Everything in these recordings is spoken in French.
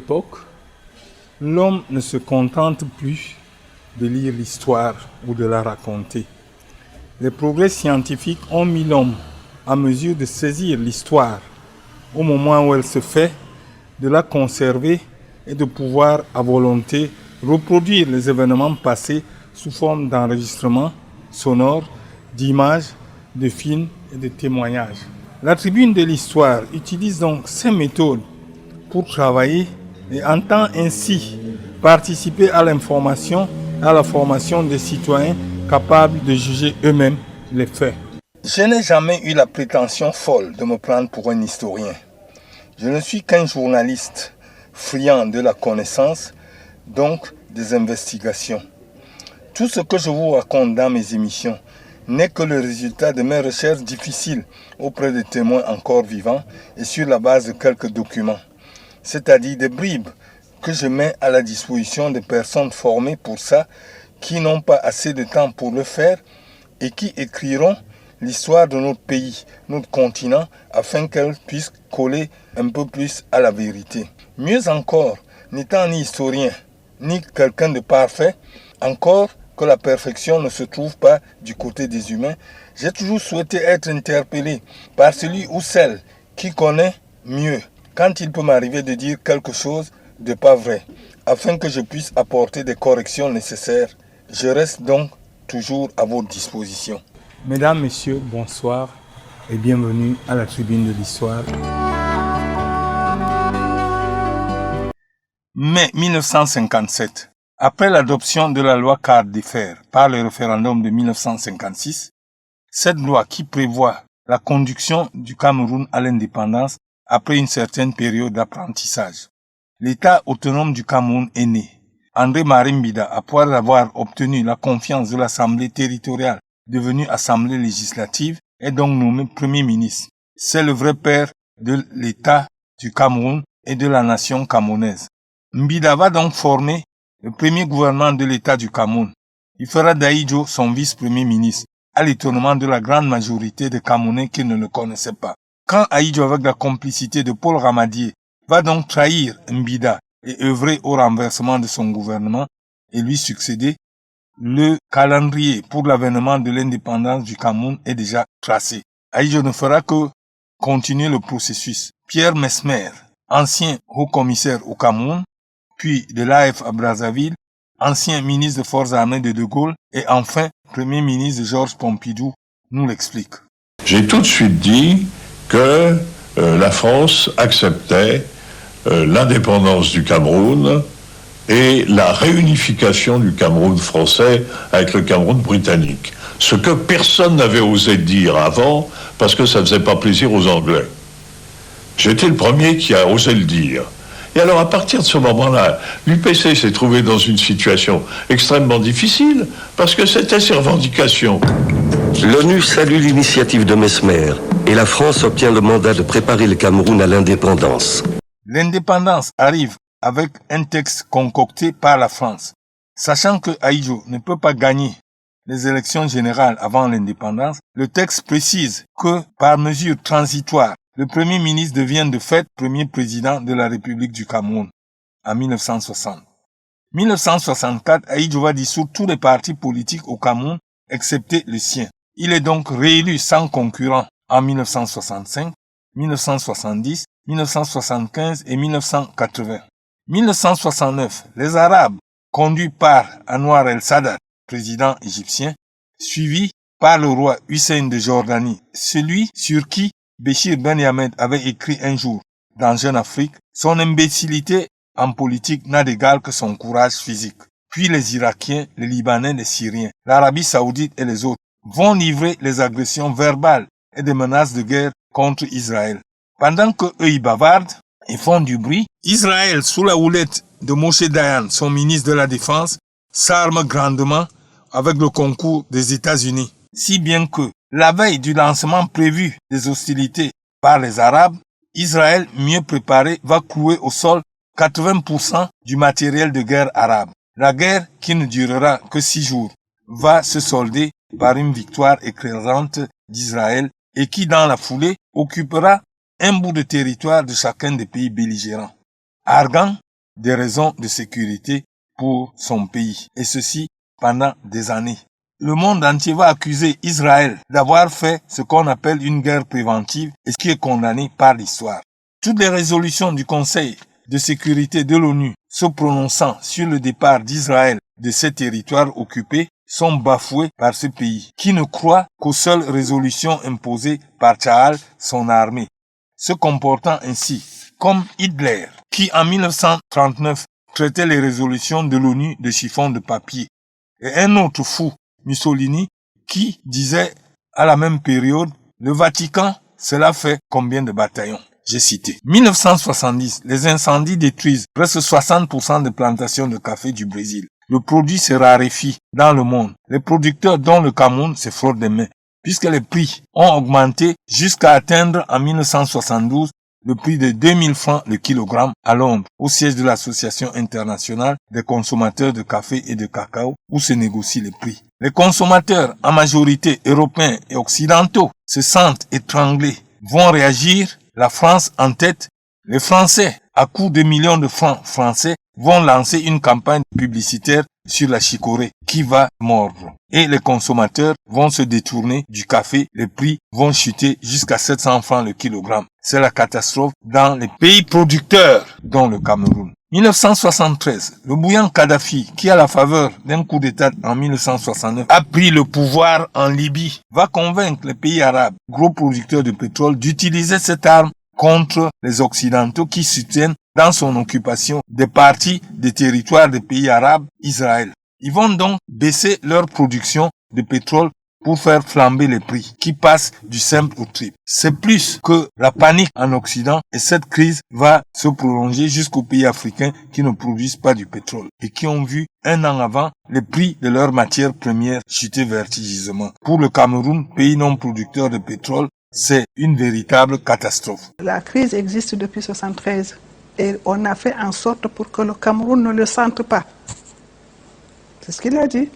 époque, l'homme ne se contente plus de lire l'histoire ou de la raconter. Les progrès scientifiques ont mis l'homme à mesure de saisir l'histoire au moment où elle se fait, de la conserver et de pouvoir à volonté reproduire les événements passés sous forme d'enregistrements sonores, d'images, de films et de témoignages. La Tribune de l'Histoire utilise donc ces méthodes pour travailler et entend ainsi participer à l'information et à la formation des citoyens capables de juger eux-mêmes les faits. Je n'ai jamais eu la prétention folle de me prendre pour un historien. Je ne suis qu'un journaliste friand de la connaissance, donc des investigations. Tout ce que je vous raconte dans mes émissions n'est que le résultat de mes recherches difficiles auprès de témoins encore vivants et sur la base de quelques documents, c'est-à-dire des bribes que je mets à la disposition de personnes formées pour ça, qui n'ont pas assez de temps pour le faire et qui écriront l'histoire de notre pays, notre continent, afin qu'elle puisse coller un peu plus à la vérité. Mieux encore, n'étant ni historien, ni quelqu'un de parfait, encore que la perfection ne se trouve pas du côté des humains, j'ai toujours souhaité être interpellé par celui ou celle qui connaît mieux, quand il peut m'arriver de dire quelque chose de pas vrai, afin que je puisse apporter des corrections nécessaires. Je reste donc toujours à votre disposition. Mesdames, Messieurs, bonsoir et bienvenue à la Tribune de l'Histoire. Mai 1957. Après l'adoption de la loi Cadre des Fers par le référendum de 1956, cette loi qui prévoit la conduction du Cameroun à l'indépendance après une certaine période d'apprentissage. L'État autonome du Cameroun est né. André Marimbida, après avoir obtenu la confiance de l'Assemblée territoriale, devenue Assemblée législative, est donc nommé Premier ministre. C'est le vrai père de l'État du Cameroun et de la nation camerounaise. Mbida va donc former le premier gouvernement de l'État du Cameroun. Il fera d'Ahidjo son vice-premier ministre, à l'étonnement de la grande majorité des Camerounais qui ne le connaissaient pas. Quand Ahidjo, avec la complicité de Paul Ramadier, va donc trahir Mbida et œuvrer au renversement de son gouvernement et lui succéder, le calendrier pour l'avènement de l'indépendance du Cameroun est déjà tracé. Ahidjo ne fera que continuer le processus. Pierre Mesmer, ancien haut-commissaire au Cameroun, puis de l'AF à Brazzaville, ancien ministre des Forces armées de Gaulle et enfin Premier ministre de Georges Pompidou, nous l'explique. J'ai tout de suite dit que la France acceptait l'indépendance du Cameroun et la réunification du Cameroun français avec le Cameroun britannique. Ce que personne n'avait osé dire avant, parce que ça ne faisait pas plaisir aux Anglais. J'étais le premier qui a osé le dire. Et alors, à partir de ce moment-là, l'UPC s'est trouvé dans une situation extrêmement difficile, parce que c'était ses revendications. L'ONU salue l'initiative de Mesmer, et la France obtient le mandat de préparer le Cameroun à l'indépendance. L'indépendance arrive avec un texte concocté par la France. Sachant que Ahidjo ne peut pas gagner les élections générales avant l'indépendance, le texte précise que, par mesure transitoire, le Premier ministre devient de fait premier président de la République du Cameroun en 1960. 1964, Ahidjo va dissoudre tous les partis politiques au Cameroun, excepté le sien. Il est donc réélu sans concurrent en 1965, 1970, 1975 et 1980. 1969, les Arabes, conduits par Anwar el-Sadat, président égyptien, suivis par le roi Hussein de Jordanie, celui sur qui Béchir Ben Yamed avait écrit un jour dans Jeune Afrique, son imbécilité en politique n'a d'égal que son courage physique. Puis les Irakiens, les Libanais, les Syriens, l'Arabie Saoudite et les autres vont livrer les agressions verbales et des menaces de guerre contre Israël. Pendant que eux y bavardent et font du bruit, Israël, sous la houlette de Moshe Dayan, son ministre de la Défense, s'arme grandement avec le concours des États-Unis. Si bien que, la veille du lancement prévu des hostilités par les Arabes, Israël, mieux préparé, va clouer au sol 80% du matériel de guerre arabe. La guerre, qui ne durera que 6 jours, va se solder par une victoire écrasante d'Israël et qui, dans la foulée, occupera un bout de territoire de chacun des pays belligérants. Argan, des raisons de sécurité pour son pays. Et ceci pendant des années. Le monde entier va accuser Israël d'avoir fait ce qu'on appelle une guerre préventive et ce qui est condamné par l'histoire. Toutes les résolutions du Conseil de sécurité de l'ONU se prononçant sur le départ d'Israël de ces territoires occupés sont bafouées par ce pays, qui ne croit qu'aux seules résolutions imposées par Tsahal, son armée, se comportant ainsi comme Hitler, qui en 1939 traitait les résolutions de l'ONU de chiffon de papier, et un autre fou, Mussolini, qui disait à la même période, le Vatican, cela fait combien de bataillons? J'ai cité. 1970, les incendies détruisent presque 60% des plantations de café du Brésil. Le produit se raréfie dans le monde. Les producteurs, dont le Cameroun, se frottent des mains, puisque les prix ont augmenté jusqu'à atteindre en 1972 le prix de 2000 francs le kilogramme à Londres, au siège de l'Association internationale des consommateurs de café et de cacao, où se négocient les prix. Les consommateurs, en majorité européens et occidentaux, se sentent étranglés, vont réagir, la France en tête. Les Français, à coût de millions de francs français, vont lancer une campagne publicitaire sur la chicorée qui va mordre. Et les consommateurs vont se détourner du café, les prix vont chuter jusqu'à 700 francs le kilogramme. C'est la catastrophe dans les pays producteurs, dont le Cameroun. 1973, le bouillant Kadhafi, qui à la faveur d'un coup d'État en 1969 a pris le pouvoir en Libye, va convaincre les pays arabes, gros producteurs de pétrole, d'utiliser cette arme contre les Occidentaux qui soutiennent dans son occupation des parties des territoires des pays arabes, Israël. Ils vont donc baisser leur production de pétrole pour faire flamber les prix, qui passent du simple au triple. C'est plus que la panique en Occident et cette crise va se prolonger jusqu'aux pays africains qui ne produisent pas du pétrole et qui ont vu un an avant les prix de leurs matières premières chuter vertigineusement. Pour le Cameroun, pays non producteur de pétrole, c'est une véritable catastrophe. La crise existe depuis 1973 et on a fait en sorte pour que le Cameroun ne le sente pas. C'est ce qu'il a dit.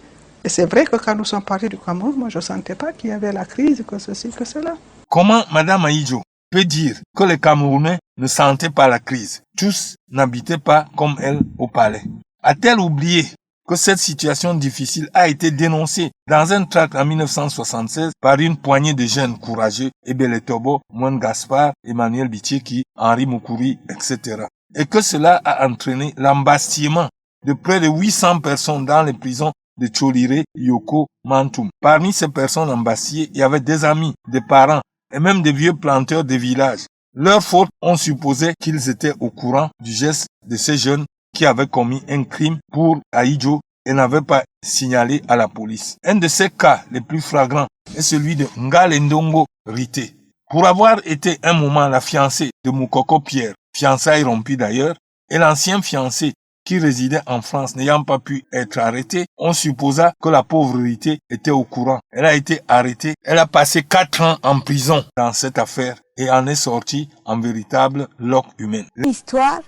Et c'est vrai que quand nous sommes partis du Cameroun, moi je ne sentais pas qu'il y avait la crise, que ceci, que cela. Comment Mme Ahidjo peut dire que les Camerounais ne sentaient pas la crise? Tous n'habitaient pas comme elle au palais. A-t-elle oublié que cette situation difficile a été dénoncée dans un tract en 1976 par une poignée de jeunes courageux, Ebele Tobo, Moine Gaspard, Emmanuel Bicheki, Henri Moukouri, etc. Et que cela a entraîné l'embastillement de près de 800 personnes dans les prisons de Tcholire, Yoko, Mantoum. Parmi ces personnes embastillées, il y avait des amis, des parents et même des vieux planteurs des villages. Leurs fautes, on supposait qu'ils étaient au courant du geste de ces jeunes qui avaient commis un crime pour Ahidjo et n'avaient pas signalé à la police. Un de ces cas les plus flagrants est celui de Ngalendongo Rité. Pour avoir été un moment la fiancée de Moukoko Pierre, fiançailles rompues d'ailleurs, et l'ancien fiancé qui résidait en France n'ayant pas pu être arrêté, on supposa que la pauvre Rité était au courant. Elle a été arrêtée. Elle a passé 4 ans en prison dans cette affaire et en est sortie en véritable loque humaine. L'histoire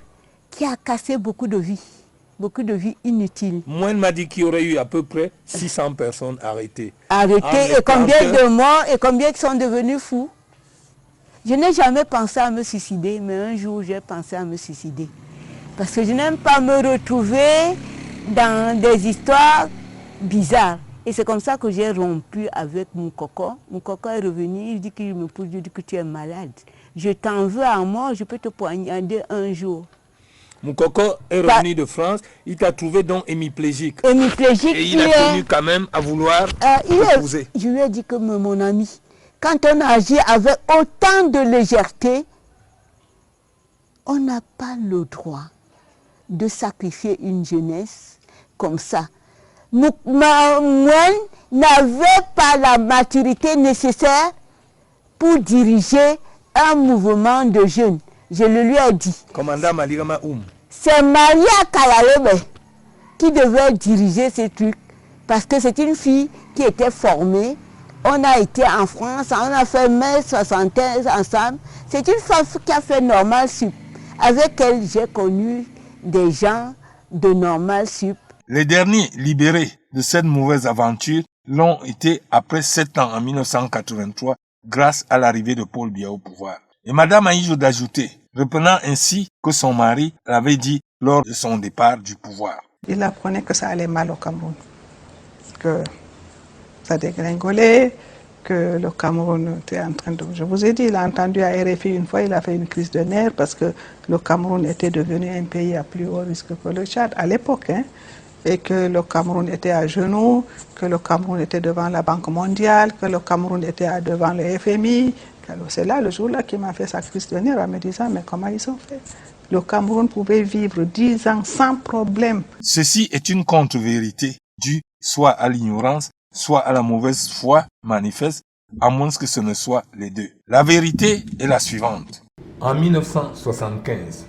qui a cassé beaucoup de vies inutiles. Moi, elle m'a dit qu'il y aurait eu à peu près 600 personnes arrêtées. Arrêtées, et combien de morts, et combien qui sont devenus fous. Je n'ai jamais pensé à me suicider, mais un jour j'ai pensé à me suicider. Parce que je n'aime pas me retrouver dans des histoires bizarres. Et c'est comme ça que j'ai rompu avec mon coco. Mon coco est revenu, il dit qu'il me pousse, je dis que tu es malade. Je t'en veux à mort, je peux te poignarder un jour. Mon coco est revenu de France, il t'a trouvé donc hémiplégique. Hémiplégique. Et il a tenu quand même à vouloir épouser. Je lui ai dit que mon ami, quand on agit avec autant de légèreté, on n'a pas le droit de sacrifier une jeunesse comme ça. Moi n'avait pas la maturité nécessaire pour diriger un mouvement de jeunes. Je le lui ai dit. Commandant Malirama Oum. C'est Maria Kayalebe qui devait diriger ces trucs parce que c'est une fille qui était formée. On a été en France, on a fait mai 61 ensemble. C'est une femme qui a fait normal sup. Avec elle, j'ai connu des gens de normal sup. Les derniers libérés de cette mauvaise aventure l'ont été après 7 ans en 1983 grâce à l'arrivée de Paul Biya au pouvoir. Et Madame Ahidjo d'ajouter, reprenant ainsi que son mari l'avait dit lors de son départ du pouvoir. Il apprenait que ça allait mal au Cameroun, que ça dégringolait, que le Cameroun était en train de... Je vous ai dit, il a entendu à RFI une fois, il a fait une crise de nerfs parce que le Cameroun était devenu un pays à plus haut risque que le Tchad à l'époque, hein, et que le Cameroun était à genoux, que le Cameroun était devant la Banque mondiale, que le Cameroun était devant le FMI. C'est là, le jour-là, qu'il m'a fait sa crise de nerfs en me disant, mais comment ils ont fait? Le Cameroun pouvait vivre 10 ans sans problème. Ceci est une contre-vérité due soit à l'ignorance, soit à la mauvaise foi manifeste, à moins que ce ne soit les deux. La vérité est la suivante. En 1975,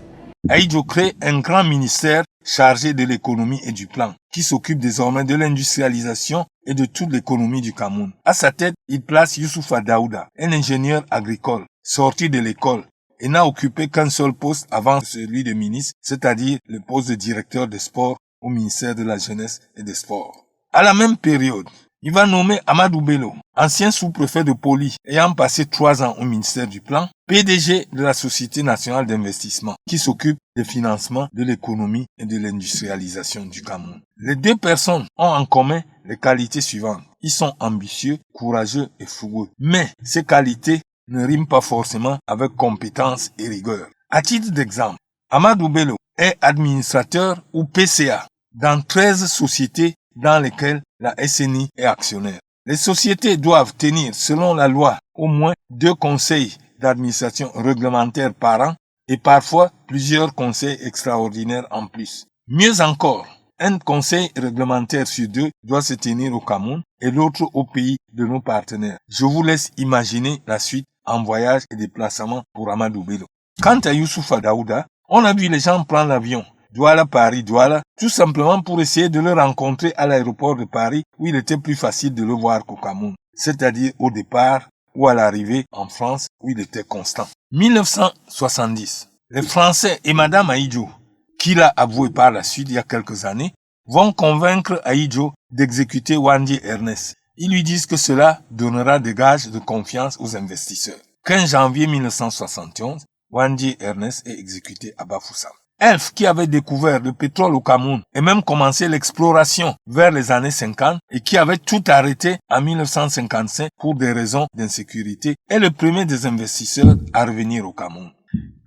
Ahidjo crée un grand ministère chargé de l'économie et du plan, qui s'occupe désormais de l'industrialisation et de toute l'économie du Cameroun. À sa tête, il place Youssoufa Daouda, un ingénieur agricole, sorti de l'école, et n'a occupé qu'un seul poste avant celui de ministre, c'est-à-dire le poste de directeur des sports au ministère de la Jeunesse et des Sports. À la même période, il va nommer Amadou Bello, ancien sous-préfet de Poli, ayant passé 3 ans au ministère du Plan, PDG de la Société nationale d'investissement, qui s'occupe des financements de l'économie et de l'industrialisation du Cameroun. Les deux personnes ont en commun les qualités suivantes. Ils sont ambitieux, courageux et fougueux. Mais ces qualités ne riment pas forcément avec compétence et rigueur. À titre d'exemple, Amadou Bello est administrateur ou PCA dans 13 sociétés dans lesquelles la SNI est actionnaire. Les sociétés doivent tenir, selon la loi, au moins 2 conseils d'administration réglementaires par an et parfois plusieurs conseils extraordinaires en plus. Mieux encore, un conseil réglementaire sur 2 doit se tenir au Cameroun et l'autre au pays de nos partenaires. Je vous laisse imaginer la suite en voyage et déplacement pour Amadou Bello. Quant à Youssoufa Daouda, on a vu les gens prendre l'avion Douala-Paris, Douala, tout simplement pour essayer de le rencontrer à l'aéroport de Paris où il était plus facile de le voir qu'au Cameroun, c'est-à-dire au départ ou à l'arrivée en France où il était constant. 1970, les Français et Madame Ahidjo, qui l'a avoué par la suite il y a quelques années, vont convaincre Ahidjo d'exécuter Wandji Ernest. Ils lui disent que cela donnera des gages de confiance aux investisseurs. 15 janvier 1971, Wandji Ernest est exécuté à Bafoussam. Elf, qui avait découvert le pétrole au Cameroun et même commencé l'exploration vers les années 50 et qui avait tout arrêté en 1955 pour des raisons d'insécurité, est le premier des investisseurs à revenir au Cameroun.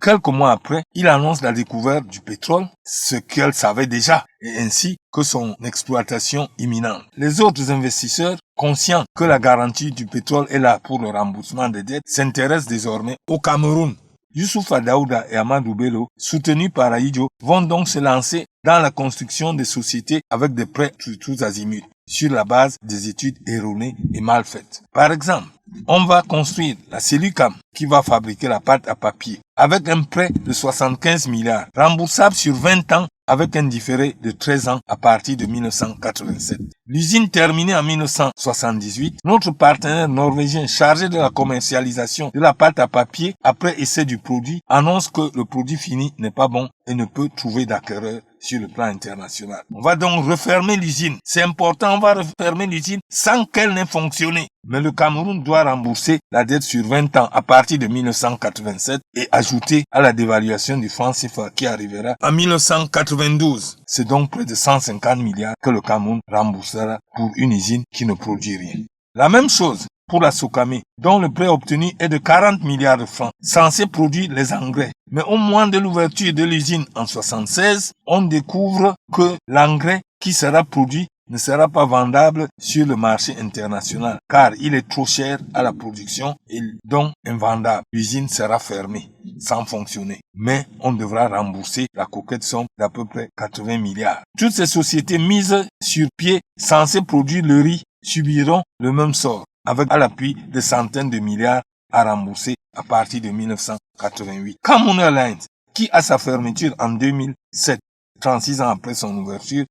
Quelques mois après, il annonce la découverte du pétrole, ce qu'elle savait déjà, et ainsi que son exploitation imminente. Les autres investisseurs, conscients que la garantie du pétrole est là pour le remboursement des dettes, s'intéressent désormais au Cameroun. Youssoufa Daouda et Amadou Bello, soutenus par Ahidjo, vont donc se lancer dans la construction des sociétés avec des prêts tous azimuts, sur la base des études erronées et mal faites. Par exemple, on va construire la Cellucam qui va fabriquer la pâte à papier avec un prêt de 75 milliards, remboursable sur 20 ans avec un différé de 13 ans à partir de 1987. L'usine terminée en 1978, notre partenaire norvégien chargé de la commercialisation de la pâte à papier après essai du produit annonce que le produit fini n'est pas bon et ne peut trouver d'acquéreur sur le plan international. On va donc refermer l'usine. C'est important, on va refermer l'usine sans qu'elle n'ait fonctionné. Mais le Cameroun doit rembourser la dette sur 20 ans à partir de 1987 et ajouter à la dévaluation du franc CFA qui arrivera en 1992. C'est donc près de 150 milliards que le Cameroun remboursera pour une usine qui ne produit rien. La même chose pour la Socamé, dont le prêt obtenu est de 40 milliards de francs, censé produire les engrais. Mais au moment de l'ouverture de l'usine en 1976, on découvre que l'engrais qui sera produit ne sera pas vendable sur le marché international, car il est trop cher à la production et donc invendable. L'usine sera fermée, sans fonctionner. Mais on devra rembourser la coquette somme d'à peu près 80 milliards. Toutes ces sociétés mises sur pied, censées produire le riz, subiront le même sort, avec à l'appui des centaines de milliards à rembourser à partir de 1988. Cameroun Airlines, qui à sa fermeture en 2007, 36 ans après son ouverture,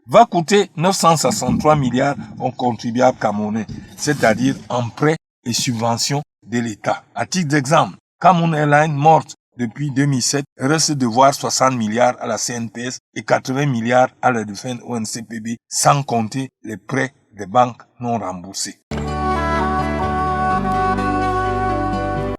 va coûter 963 milliards aux contribuables camerounais, c'est-à-dire en prêts et subventions de l'État. À titre d'exemple, Cameroun Airlines, morte depuis 2007, reste devoir 60 milliards à la CNPS et 80 milliards à la défunte ONCPB, sans compter les prêts des banques non remboursés.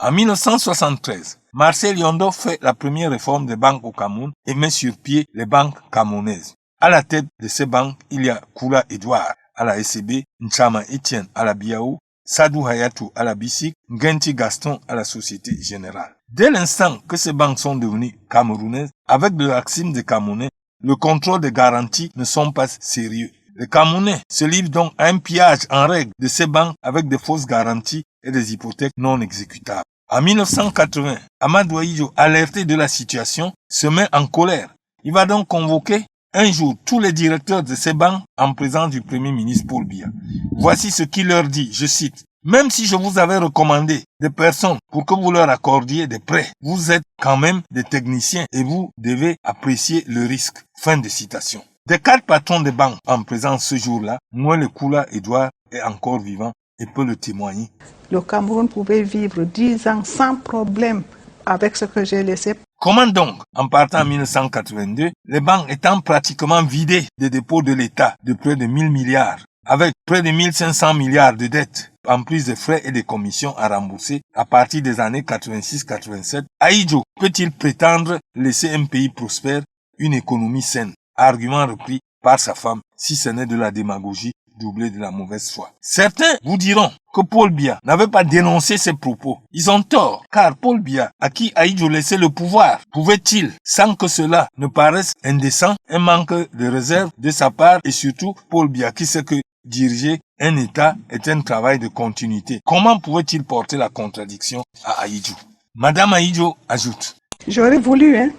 En 1973, Marcel Yondo fait la première réforme des banques au Cameroun et met sur pied les banques camerounaises. À la tête de ces banques, il y a Koula Edouard à la SCB, Nchama Etienne à la Biao, Sadou Hayatou à la BICIC, Ngenti Gaston à la Société Générale. Dès l'instant que ces banques sont devenues camerounaises, avec le Maxime des Camerounais, le contrôle des garanties ne sont pas sérieux. Les Camerounais se livrent donc à un pillage en règle de ces banques avec des fausses garanties et des hypothèques non exécutables. En 1980, Amadou Ahidjo, alerté de la situation, se met en colère. Il va donc convoquer un jour tous les directeurs de ces banques en présence du Premier ministre Paul Biya. Voici ce qu'il leur dit, je cite. « Même si je vous avais recommandé des personnes pour que vous leur accordiez des prêts, vous êtes quand même des techniciens et vous devez apprécier le risque. » Fin de citation. Des 4 patrons de banques en présence ce jour-là, Mouele Koula Edouard est encore vivant et peut le témoigner. Le Cameroun pouvait vivre 10 ans sans problème avec ce que j'ai laissé. Comment donc, en partant en 1982, les banques étant pratiquement vidées des dépôts de l'État de près de 1000 milliards, avec près de 1500 milliards de dettes, en plus de frais et de commissions à rembourser à partir des années 86-87, Ahidjo peut-il prétendre laisser un pays prospère, une économie saine? Argument repris par sa femme, si ce n'est de la démagogie doublée de la mauvaise foi. Certains vous diront que Paul Biya n'avait pas dénoncé ces propos. Ils ont tort, car Paul Biya, à qui Ahidjo laissait le pouvoir, pouvait-il, sans que cela ne paraisse indécent, un manque de réserve de sa part, et surtout Paul Biya qui sait que diriger un État est un travail de continuité. Comment pouvait-il porter la contradiction à Ahidjo? Madame Ahidjo ajoute. J'aurais voulu,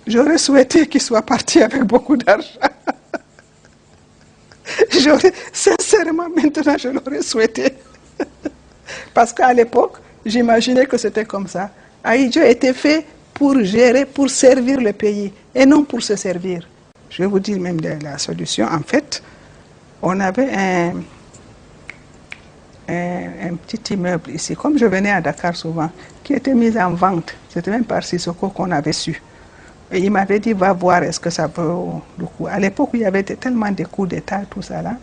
j'aurais souhaité qu'il soit parti avec beaucoup d'argent. Sincèrement, maintenant, je l'aurais souhaité. Parce qu'à l'époque, j'imaginais que c'était comme ça. Ahidjo était fait pour gérer, pour servir le pays, et non pour se servir. Je vais vous dire même la solution. En fait, on avait un petit immeuble ici, comme je venais à Dakar souvent, qui était mis en vente. C'était même par Sissoko qu'on avait su. Et il m'avait dit, va voir, est-ce que ça vaut le coup. À l'époque, il y avait tellement de coups d'État, tout ça là.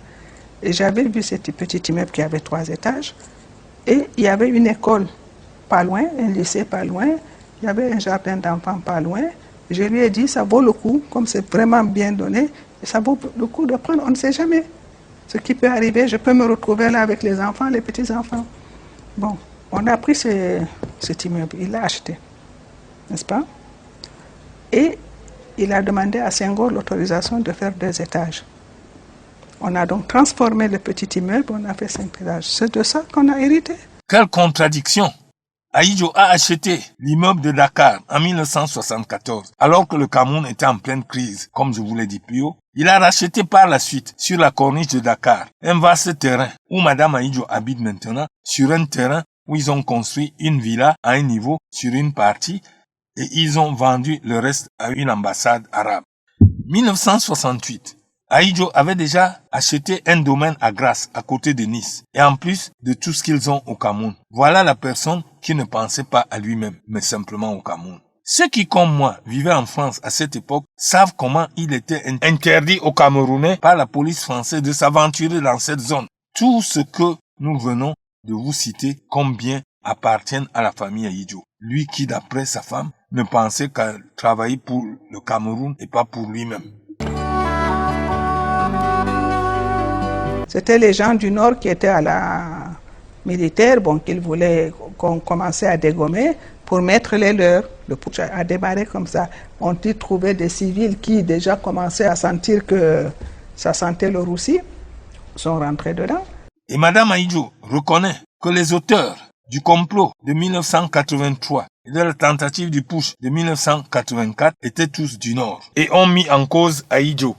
Et j'avais vu ce petit immeuble qui avait 3 étages. Et il y avait une école pas loin, un lycée pas loin. Il y avait un jardin d'enfants pas loin. Je lui ai dit, ça vaut le coup, comme c'est vraiment bien donné. Ça vaut le coup de prendre, on ne sait jamais. Ce qui peut arriver, je peux me retrouver là avec les enfants, les petits-enfants. Bon, on a pris cet immeuble, il l'a acheté, n'est-ce pas? Et il a demandé à Senghor l'autorisation de faire 2 étages. On a donc transformé le petit immeuble, on a fait 5 étages. C'est de ça qu'on a hérité. Quelle contradiction! Ahidjo a acheté l'immeuble de Dakar en 1974, alors que le Cameroun était en pleine crise, comme je vous l'ai dit plus haut. Il a racheté par la suite, sur la corniche de Dakar, un vaste terrain où Madame Ahidjo habite maintenant, sur un terrain où ils ont construit une villa à un niveau sur une partie, et ils ont vendu le reste à une ambassade arabe. 1968, Ahidjo avait déjà acheté un domaine à Grasse, à côté de Nice, et en plus de tout ce qu'ils ont au Cameroun. Voilà la personne qui ne pensait pas à lui-même, mais simplement au Cameroun. Ceux qui, comme moi, vivaient en France à cette époque, savent comment il était interdit aux Camerounais par la police française de s'aventurer dans cette zone. Tout ce que nous venons de vous citer comme bien appartiennent à la famille Ahidjo. Lui qui, d'après sa femme, ne pensait qu'à travailler pour le Cameroun et pas pour lui-même. C'était les gens du Nord qui étaient à la militaire, bon, qu'ils voulaient qu'on commençait à dégommer pour mettre les leurs. Le putsch a démarré comme ça. On y trouvait des civils qui déjà commençaient à sentir que ça sentait le roussi, sont rentrés dedans. Et Madame Ahidjo reconnaît que les auteurs du complot de 1983 et de la tentative du putsch de 1984 étaient tous du Nord et ont mis en cause Ahidjo.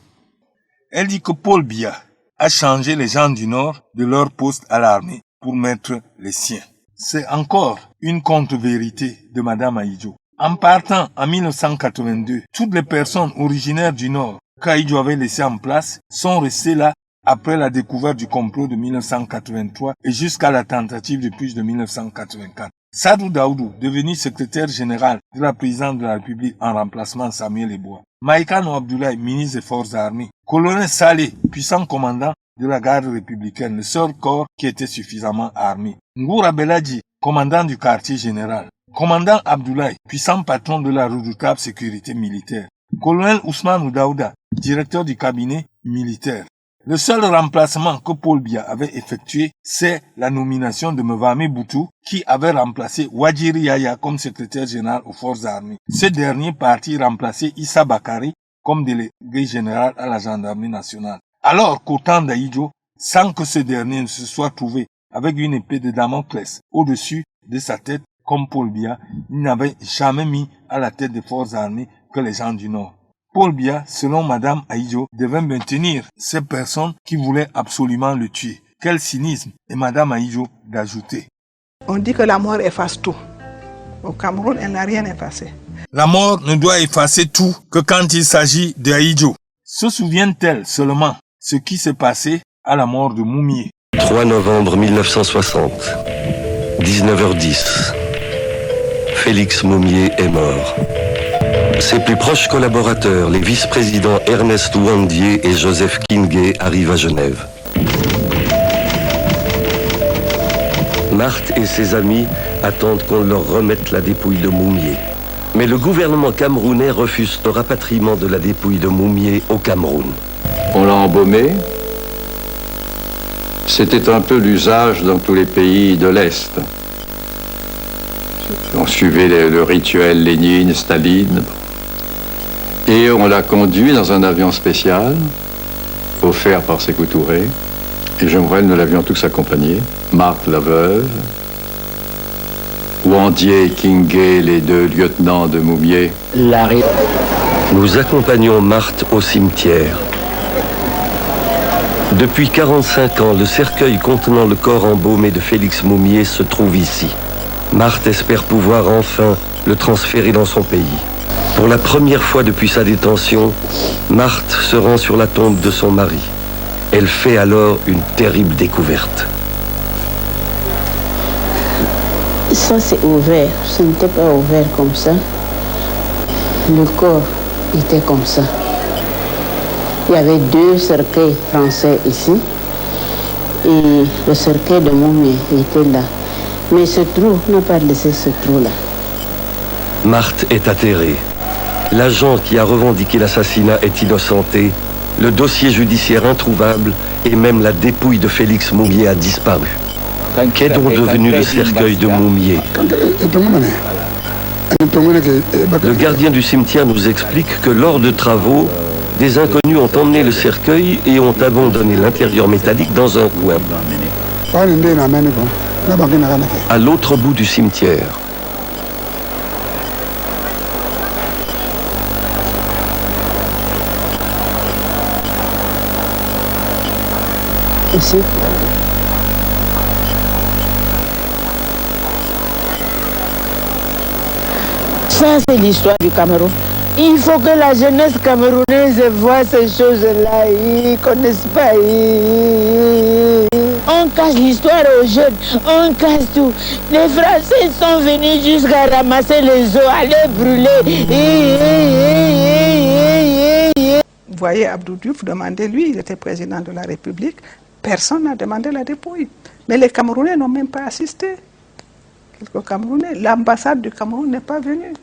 Elle dit que Paul Biya a changé les gens du Nord de leur poste à l'armée pour mettre les siens. C'est encore une contre-vérité de Madame Ahidjo. En partant en 1982, toutes les personnes originaires du Nord qu'Ahidjo avait laissées en place sont restées là après la découverte du complot de 1983 et jusqu'à la tentative de putsch de 1984. Sadou Daoudou, devenu secrétaire général de la présidente de la République en remplacement de Samuel Eboa. Maïkano Abdoulaye, ministre des Forces armées. Colonel Saleh, puissant commandant de la garde républicaine, le seul corps qui était suffisamment armé. Ngoura Beladji, commandant du quartier général. Commandant Abdoulaye, puissant patron de la redoutable sécurité militaire. Colonel Ousmane Daouda, directeur du cabinet militaire. Le seul remplacement que Paul Biya avait effectué, c'est la nomination de Mevame Boutou, qui avait remplacé Wadjiri Yaya comme secrétaire général aux forces armées. Ce dernier parti remplaçait Issa Bakari comme délégué général à la gendarmerie nationale. Alors qu'au temps d'Ahidjo, sans que ce dernier ne se soit trouvé avec une épée de Damoclès au-dessus de sa tête, comme Paul Biya, il n'avait jamais mis à la tête des forces armées que les gens du Nord. Paul Biya, selon Madame Ahidjo, devait maintenir ces personnes qui voulaient absolument le tuer. Quel cynisme! Et Madame Ahidjo d'ajouter. On dit que la mort efface tout. Au Cameroun, elle n'a rien effacé. La mort ne doit effacer tout que quand il s'agit de Ahidjo. Se souvient-elle seulement ce qui s'est passé à la mort de Moumié? 3 novembre 1960, 19h10. Félix Moumié est mort. Ses plus proches collaborateurs, les vice-présidents Ernest Ouandié et Joseph Kingé, arrivent à Genève. Marthe et ses amis attendent qu'on leur remette la dépouille de Moumié. Mais le gouvernement camerounais refuse le rapatriement de la dépouille de Moumié au Cameroun. On l'a embaumé. C'était un peu l'usage dans tous les pays de l'Est. On suivait le rituel Lénine, Staline. Et on l'a conduit dans un avion spécial, offert par Sékou Touré. Et Jean Brel, nous l'avions tous accompagné. Marthe la veuve, Ouandié et Kingé, les 2 lieutenants de Moumié. Nous accompagnons Marthe au cimetière. Depuis 45 ans, le cercueil contenant le corps embaumé de Félix Moumié se trouve ici. Marthe espère pouvoir enfin le transférer dans son pays. Pour la première fois depuis sa détention, Marthe se rend sur la tombe de son mari. Elle fait alors une terrible découverte. Ça c'est ouvert, ce n'était pas ouvert comme ça. Le corps était comme ça. Il y avait 2 cercueils français ici et le cercueil de Moumié était là. Mais ce trou n'a pas laissé ce trou-là. Marthe est atterrée. L'agent qui a revendiqué l'assassinat est innocenté, le dossier judiciaire introuvable et même la dépouille de Félix Moumié a disparu. Qu'est donc devenu le cercueil de Moumié? Le gardien du cimetière nous explique que lors de travaux, des inconnus ont emmené le cercueil et ont abandonné l'intérieur métallique dans un coin. À l'autre bout du cimetière. Ici. Ça, c'est l'histoire du Cameroun. Il faut que la jeunesse camerounaise voit ces choses-là. Ils ne connaissent pas. On cache l'histoire aux jeunes. On cache tout. Les Français sont venus jusqu'à ramasser les eaux, à les brûler. Vous voyez, Abdou Diouf demandait, lui, il était président de la République. Personne n'a demandé la dépouille. Mais les Camerounais n'ont même pas assisté. Quelques Camerounais. L'ambassade du Cameroun n'est pas venue.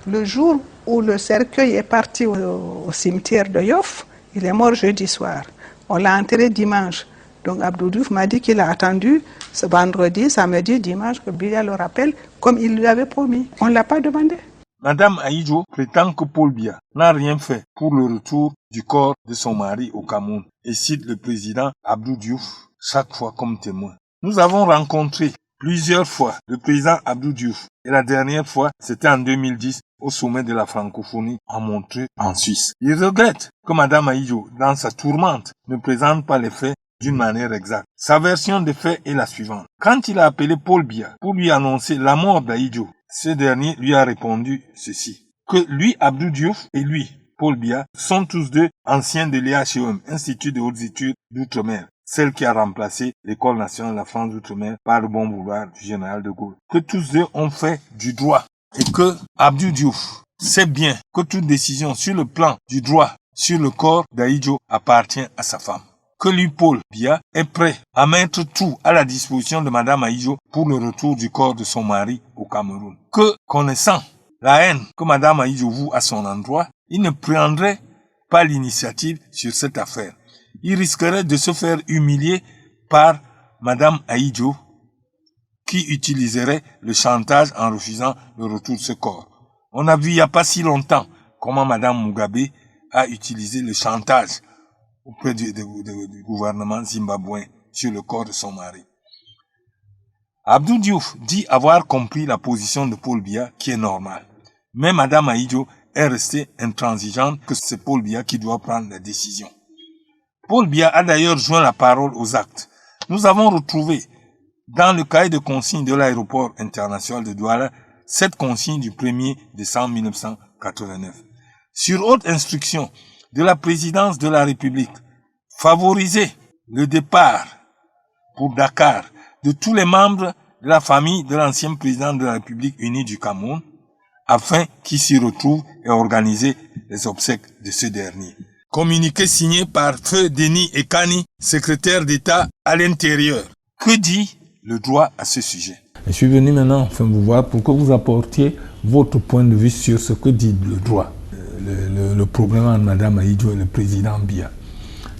Le jour où le cercueil est parti au cimetière de Yoff, il est mort jeudi soir. On l'a enterré dimanche. Donc Abdou Diouf m'a dit qu'il a attendu ce vendredi, samedi, dimanche, que Biya le rappelle, comme il lui avait promis. On ne l'a pas demandé. Madame Ahidjo prétend que Paul Biya n'a rien fait pour le retour du corps de son mari au Cameroun et cite le président Abdou Diouf chaque fois comme témoin. Nous avons rencontré plusieurs fois le président Abdou Diouf et la dernière fois c'était en 2010 au sommet de la francophonie à Montreux en Suisse. Il regrette que Madame Ahidjo, dans sa tourmente, ne présente pas les faits d'une manière exacte. Sa version des faits est la suivante. Quand il a appelé Paul Biya pour lui annoncer la mort d'Ahidjo, ce dernier lui a répondu ceci. Que lui, Abdou Diouf, et lui, Paul Biya, sont tous 2 anciens de l'IHEM, Institut de hautes études d'outre-mer, celle qui a remplacé l'École nationale de la France d'outre-mer par le bon vouloir du général de Gaulle. Que tous 2 ont fait du droit et que Abdou Diouf sait bien que toute décision sur le plan du droit sur le corps d'Ahidjo appartient à sa femme. que lui, Paul Biya, est prêt à mettre tout à la disposition de Madame Ahidjo pour le retour du corps de son mari au Cameroun. Que, connaissant la haine que Madame Ahidjo voue à son endroit, il ne prendrait pas l'initiative sur cette affaire. Il risquerait de se faire humilier par Madame Ahidjo, qui utiliserait le chantage en refusant le retour de ce corps. On a vu il n'y a pas si longtemps comment Madame Mugabe a utilisé le chantage auprès du gouvernement zimbabwéen sur le corps de son mari. Abdou Diouf dit avoir compris la position de Paul Biya, qui est normale. Mais Madame Ahidjo est restée intransigeante que c'est Paul Biya qui doit prendre la décision. Paul Biya a d'ailleurs joint la parole aux actes. Nous avons retrouvé dans le cahier de consigne de l'aéroport international de Douala cette consigne du 1er décembre 1989. Sur haute instruction de la présidence de la République, favoriser le départ pour Dakar de tous les membres de la famille de l'ancien président de la République unie du Cameroun, afin qu'ils s'y retrouvent et organiser les obsèques de ce dernier. Communiqué signé par Feu Denis Ekani, secrétaire d'État à l'Intérieur. Que dit le droit à ce sujet? Je suis venu maintenant vous voir pour que vous apportiez votre point de vue sur ce que dit le droit. Le problème entre Mme Ahidjo et le président Biya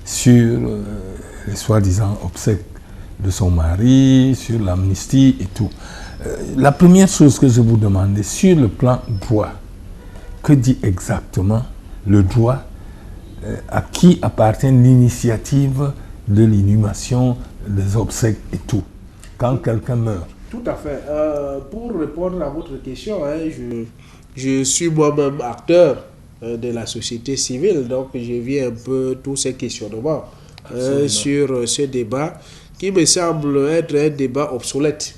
sur les soi-disant obsèques de son mari, sur l'amnistie et tout. La première chose que je vous demandais, sur le plan droit, que dit exactement le droit, à qui appartient l'initiative de l'inhumation, des obsèques et tout, quand quelqu'un meurt? Tout à fait. Pour répondre à votre question, je suis moi-même acteur de la société civile, donc j'ai vu un peu tous ces questionnements sur ce débat qui me semble être un débat obsolète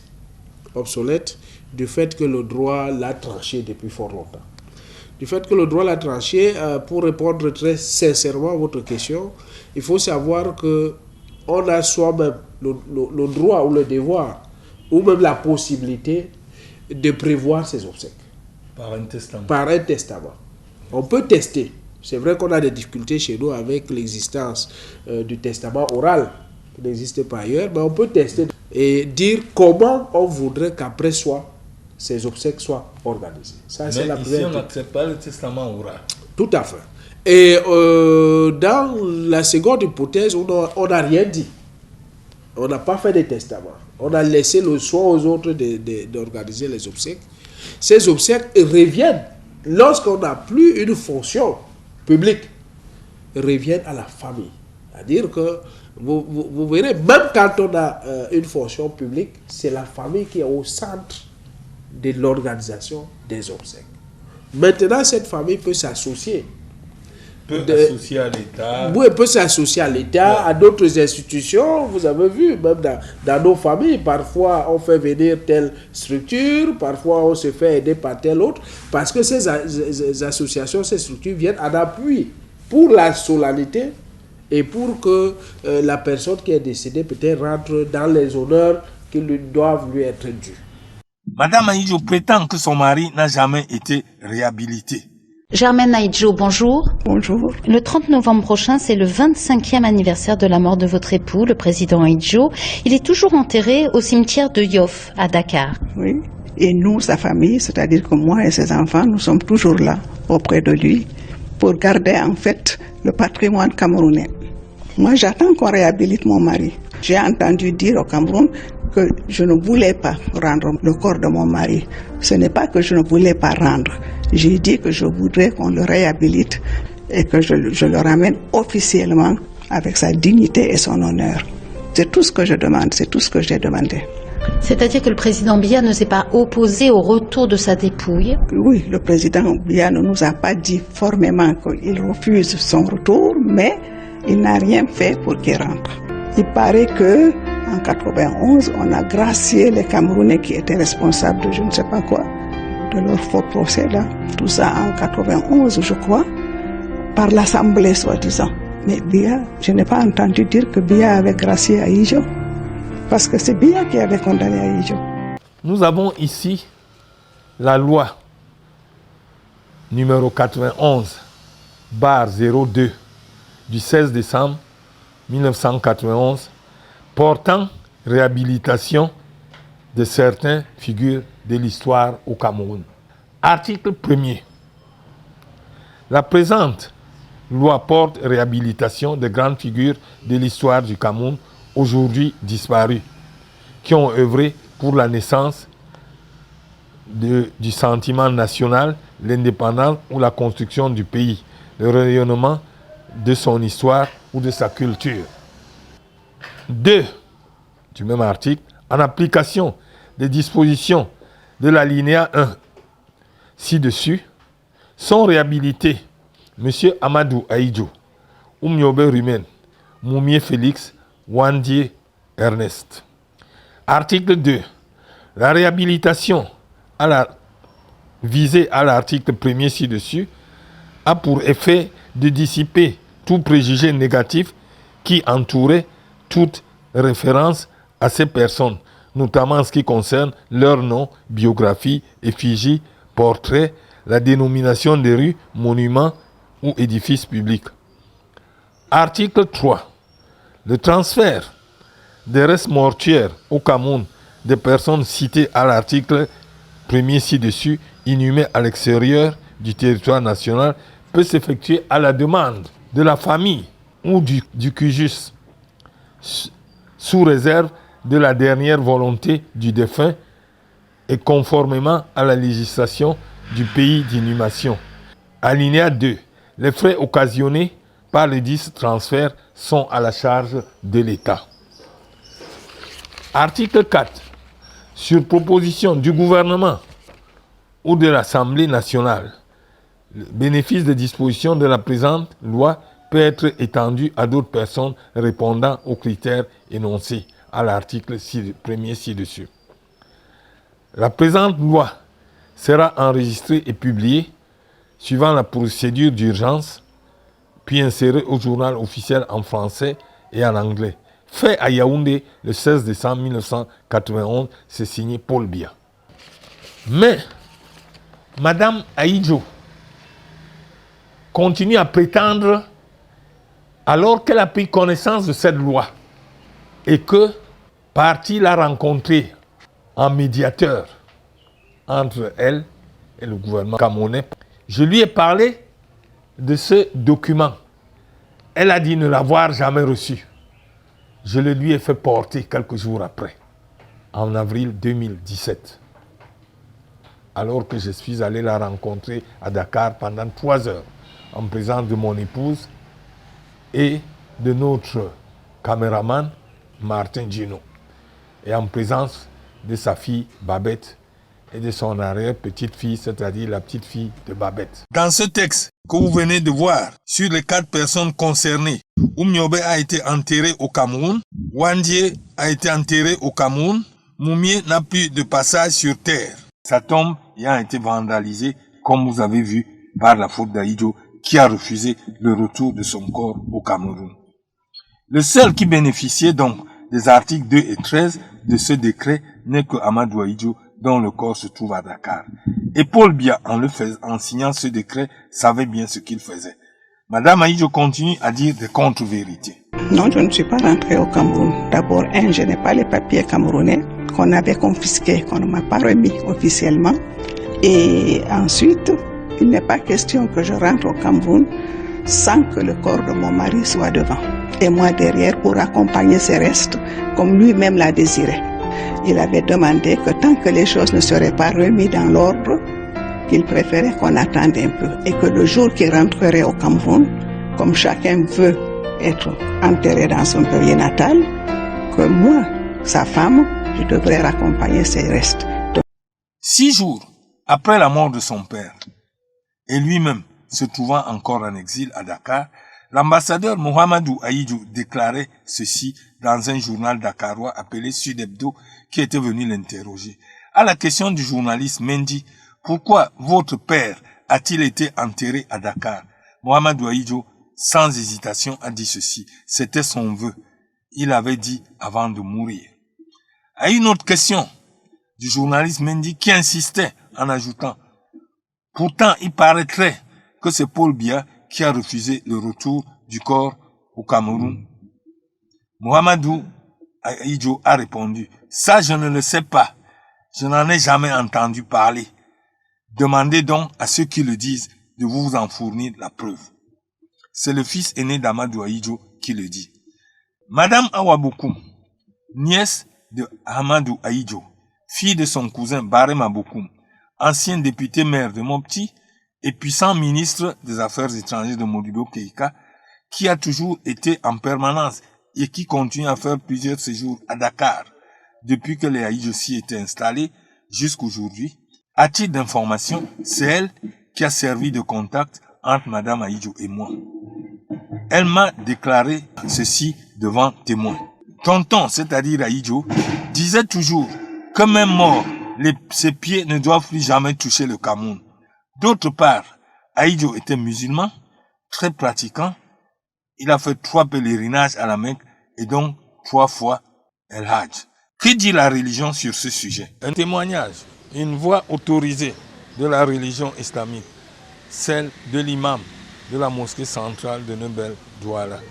du fait que le droit l'a tranché depuis fort longtemps. Du fait que le droit l'a tranché, pour répondre très sincèrement à votre question, il faut savoir que on a soi-même le droit ou le devoir ou même la possibilité de prévoir ses obsèques. Par un testament. Par un testament. On peut tester. C'est vrai qu'on a des difficultés chez nous avec l'existence du testament oral, qui n'existe pas ailleurs, mais on peut tester et dire comment on voudrait qu'après soi, ces obsèques soient organisées. Ça, c'est la première. Ici, on n'accepte pas le testament oral. Tout à fait. Et dans la seconde hypothèse, on n'a rien dit. On n'a pas fait de testament. On a laissé le soin aux autres d'organiser les obsèques. Ces obsèques reviennent, lorsqu'on n'a plus une fonction publique, reviennent à la famille. C'est-à-dire que vous verrez, même quand on a une fonction publique, c'est la famille qui est au centre de l'organisation des obsèques. Maintenant, cette famille peut s'associer. Associer à l'État. Oui, peut s'associer à l'État, à d'autres institutions. Vous avez vu, même dans nos familles, parfois on fait venir telle structure, parfois on se fait aider par telle autre, parce que ces associations, ces structures viennent en appui pour la solennité et pour que la personne qui est décédée peut-être rentre dans les honneurs qui doivent lui être dus. Madame Ahidjo prétend que son mari n'a jamais été réhabilité. Germaine Ahidjo, bonjour. Bonjour. Le 30 novembre prochain, c'est le 25e anniversaire de la mort de votre époux, le président Ahidjo. Il est toujours enterré au cimetière de Yoff, à Dakar. Oui. Et nous, sa famille, c'est-à-dire que moi et ses enfants, nous sommes toujours là, auprès de lui, pour garder en fait le patrimoine camerounais. Moi, j'attends qu'on réhabilite mon mari. J'ai entendu dire au Cameroun que je ne voulais pas rendre le corps de mon mari. Ce n'est pas que je ne voulais pas rendre. J'ai dit que je voudrais qu'on le réhabilite et que je le ramène officiellement avec sa dignité et son honneur. C'est tout ce que je demande, c'est tout ce que j'ai demandé. C'est-à-dire que le président Biya ne s'est pas opposé au retour de sa dépouille? Oui, le président Biya ne nous a pas dit formellement qu'il refuse son retour, mais il n'a rien fait pour qu'il rentre. Il paraît que en 91, on a gracié les Camerounais qui étaient responsables de je ne sais pas quoi, de leur faux procès là. Tout ça en 91, je crois, par l'Assemblée soi-disant. Mais Biya, je n'ai pas entendu dire que Biya avait gracié Ahidjo, parce que c'est Biya qui avait condamné Ahidjo. Nous avons ici la loi numéro 91/02 du 16 décembre 1991 portant réhabilitation de certaines figures de l'histoire au Cameroun. Article 1er. La présente loi porte réhabilitation de grandes figures de l'histoire du Cameroun aujourd'hui disparues, qui ont œuvré pour la naissance du sentiment national, l'indépendance ou la construction du pays, le rayonnement de son histoire ou de sa culture. 2. Du même article, en application des dispositions de l'alinéa 1 ci-dessus, sont réhabilités M. Amadou Ahidjo, Oumiobe Rumen, Moumié Félix, Wandié Ernest. Article 2. La réhabilitation visée à l'article 1er ci-dessus a pour effet de dissiper tout préjugé négatif qui entourait toute référence à ces personnes, notamment en ce qui concerne leur nom, biographie, effigie, portrait, la dénomination des rues, monuments ou édifices publics. Article 3. Le transfert des restes mortuaires au Cameroun des personnes citées à l'article 1er ci-dessus, inhumées à l'extérieur du territoire national, peut s'effectuer à la demande de la famille ou du CUJUS, sous réserve de la dernière volonté du défunt et conformément à la législation du pays d'inhumation. Alinéa 2. Les frais occasionnés par le dit transfert sont à la charge de l'État. Article 4. Sur proposition du gouvernement ou de l'Assemblée nationale, le bénéfice des dispositions de la présente loi peut être étendu à d'autres personnes répondant aux critères énoncés à l'article 1er ci-dessus. La présente loi sera enregistrée et publiée suivant la procédure d'urgence, puis insérée au journal officiel en français et en anglais. Fait à Yaoundé le 16 décembre 1991, c'est signé Paul Biya. Mais Madame Ahidjo continue à prétendre, alors qu'elle a pris connaissance de cette loi et que parti l'a rencontré en médiateur entre elle et le gouvernement camerounais. Je lui ai parlé de ce document. Elle a dit ne l'avoir jamais reçu. Je le lui ai fait porter quelques jours après, en avril 2017, alors que je suis allé la rencontrer à Dakar pendant 3 heures, en présence de mon épouse et de notre caméraman Martin Gino, et en présence de sa fille Babette et de son arrière-petite-fille, c'est-à-dire la petite-fille de Babette. Dans ce texte que vous venez de voir, sur les 4 personnes concernées, Oumiobe a été enterré au Cameroun, Wandié a été enterré au Cameroun, Moumié n'a plus de passage sur terre. Sa tombe a été vandalisée, comme vous avez vu, par la faute d'Ahidjo, qui a refusé le retour de son corps au Cameroun. Le seul qui bénéficiait donc des articles 2 et 13 de ce décret n'est que Amadou Ahidjo, dont le corps se trouve à Dakar. Et Paul Biya, en signant ce décret, savait bien ce qu'il faisait. Madame Ahidjo continue à dire des contre-vérités. Non, je ne suis pas rentrée au Cameroun. D'abord, je n'ai pas les papiers camerounais qu'on avait confisqués, qu'on ne m'a pas remis officiellement. Et ensuite, il n'est pas question que je rentre au Cameroun sans que le corps de mon mari soit devant. Et moi derrière pour accompagner ses restes, comme lui-même l'a désiré. Il avait demandé que tant que les choses ne seraient pas remises dans l'ordre, qu'il préférait qu'on attende un peu. Et que le jour qu'il rentrerait au Cameroun, comme chacun veut être enterré dans son pays natal, que moi, sa femme, je devrais raccompagner ses restes. 6 jours après la mort de son père, et lui-même se trouvant encore en exil à Dakar, l'ambassadeur Mohamedou Ahidjo déclarait ceci dans un journal dakarois appelé Sud Hebdo qui était venu l'interroger. À la question du journaliste Mendy, pourquoi votre père a-t-il été enterré à Dakar? Mohamedou Ahidjo, sans hésitation, a dit ceci. C'était son vœu. Il avait dit avant de mourir. À une autre question du journaliste Mendy qui insistait en ajoutant, pourtant il paraîtrait que c'est Paul Biya qui a refusé le retour du corps au Cameroun Mohamedou Ahidjo a répondu, ça je ne le sais pas, je n'en ai jamais entendu parler. Demandez donc à ceux qui le disent de vous en fournir la preuve. C'est le fils aîné d'Amadou Ahidjo qui le dit. Madame Awa Bokoum, nièce de Amadou Ahidjo, fille de son cousin Barema Bokoum, ancien député maire de Mopti et puissant ministre des Affaires étrangères de Modibo Keïta, qui a toujours été en permanence et qui continue à faire plusieurs séjours à Dakar depuis que les Ahidjo s'y étaient installés jusqu'aujourd'hui. À titre d'information, c'est elle qui a servi de contact entre Madame Ahidjo et moi. Elle m'a déclaré ceci devant témoins. Tonton, c'est-à-dire Ahidjo, disait toujours que même mort, ses pieds ne doivent plus jamais toucher le Cameroun. D'autre part, Ahidjo était musulman, très pratiquant. Il a fait 3 pèlerinages à la Mecque et donc 3 fois El Hajj. Que dit la religion sur ce sujet? Un témoignage, une voix autorisée de la religion islamique, celle de l'imam de la mosquée centrale de Nebel-Douala.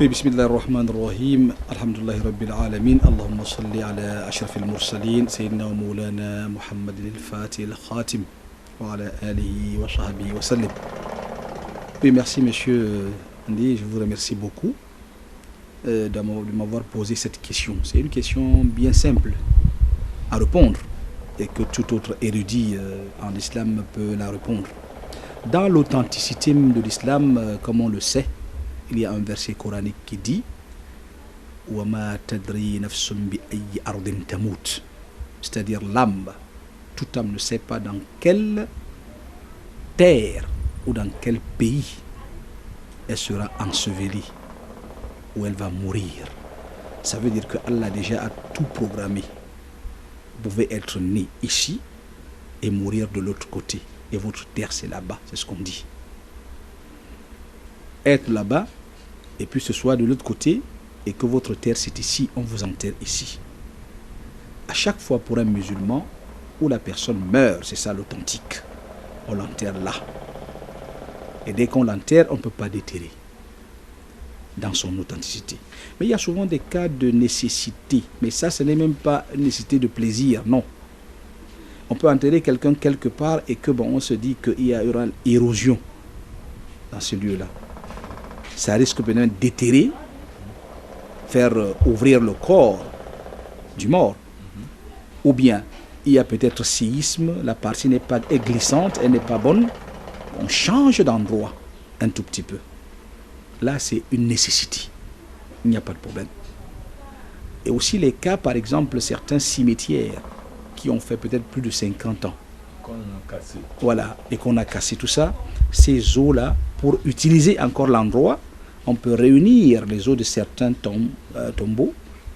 بسم الله الرحمن الرحيم الحمد لله رب العالمين اللهم صل على أشرف المرسلين سيدنا ومولانا محمد الفاتح الخاتم وعلى آله وصحبه وسلم. Oui, merci monsieur Andy, je vous remercie beaucoup de m'avoir posé cette question. C'est une question bien simple à répondre et que tout autre érudit en islam peut la répondre. Dans l'authenticité de l'islam, comme on le sait, il y a un verset coranique qui dit وَمَا تَدْرِي نَفْسٌ بِأَيِّ أَرْضٍ تَمُوتُ, c'est-à-dire l'âme, toute âme ne sait pas dans quelle terre ou dans quel pays elle sera ensevelie, où elle va mourir. Ça veut dire que Allah déjà a tout programmé. Vous pouvez être né ici et mourir de l'autre côté. Et votre terre c'est là-bas, c'est ce qu'on dit. Être là-bas et puis ce soit de l'autre côté et que votre terre c'est ici, on vous enterre ici. À chaque fois pour un musulman où la personne meurt, c'est ça l'authentique, on l'enterre là. Et dès qu'on l'enterre, on ne peut pas déterrer dans son authenticité. Mais il y a souvent des cas de nécessité. Mais ça, ce n'est même pas une nécessité de plaisir, non. On peut enterrer quelqu'un quelque part et que on se dit qu'il y aura une érosion dans ce lieu-là. Ça risque peut-être d'éterrer, faire ouvrir le corps du mort. Ou bien, il y a peut-être séisme, la partie n'est pas glissante, elle n'est pas bonne. On change d'endroit un tout petit peu. Là, c'est une nécessité. Il n'y a pas de problème. Et aussi les cas, par exemple, certains cimetières qui ont fait peut-être plus de 50 ans. Qu'on a cassé. Voilà, et qu'on a cassé tout ça. Ces eaux-là, pour utiliser encore l'endroit, on peut réunir les eaux de certains tombeaux,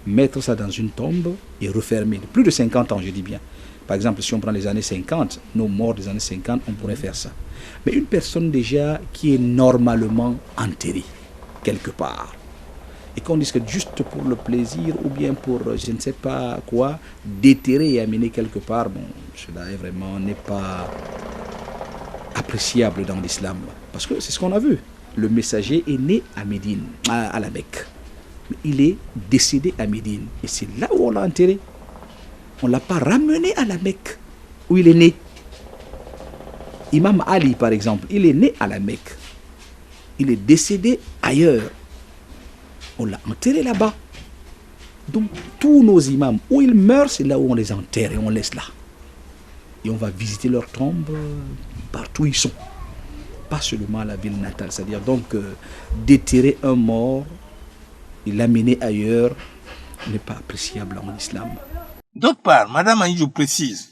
mettre ça dans une tombe et refermer. Plus de 50 ans, je dis bien. Par exemple, si on prend les années 50, nos morts des années 50, on pourrait faire ça. Mais une personne déjà qui est normalement enterrée, quelque part, et qu'on dise que juste pour le plaisir ou bien pour je ne sais pas quoi, déterrer et amener quelque part, bon, cela est vraiment n'est pas appréciable dans l'islam. Parce que c'est ce qu'on a vu. Le messager est né à Médine, à la Mecque. Mais il est décédé à Médine. Et c'est là où on l'a enterré. On ne l'a pas ramené à la Mecque, où il est né. Imam Ali, par exemple, il est né à la Mecque. Il est décédé ailleurs. On l'a enterré là-bas. Donc, tous nos imams, où ils meurent, c'est là où on les enterre et on laisse là. Et on va visiter leurs tombes partout où ils sont. Pas seulement à la ville natale. C'est-à-dire donc, déterrer un mort et l'amener ailleurs n'est pas appréciable en islam. D'autre part, Madame Ahidjo précise.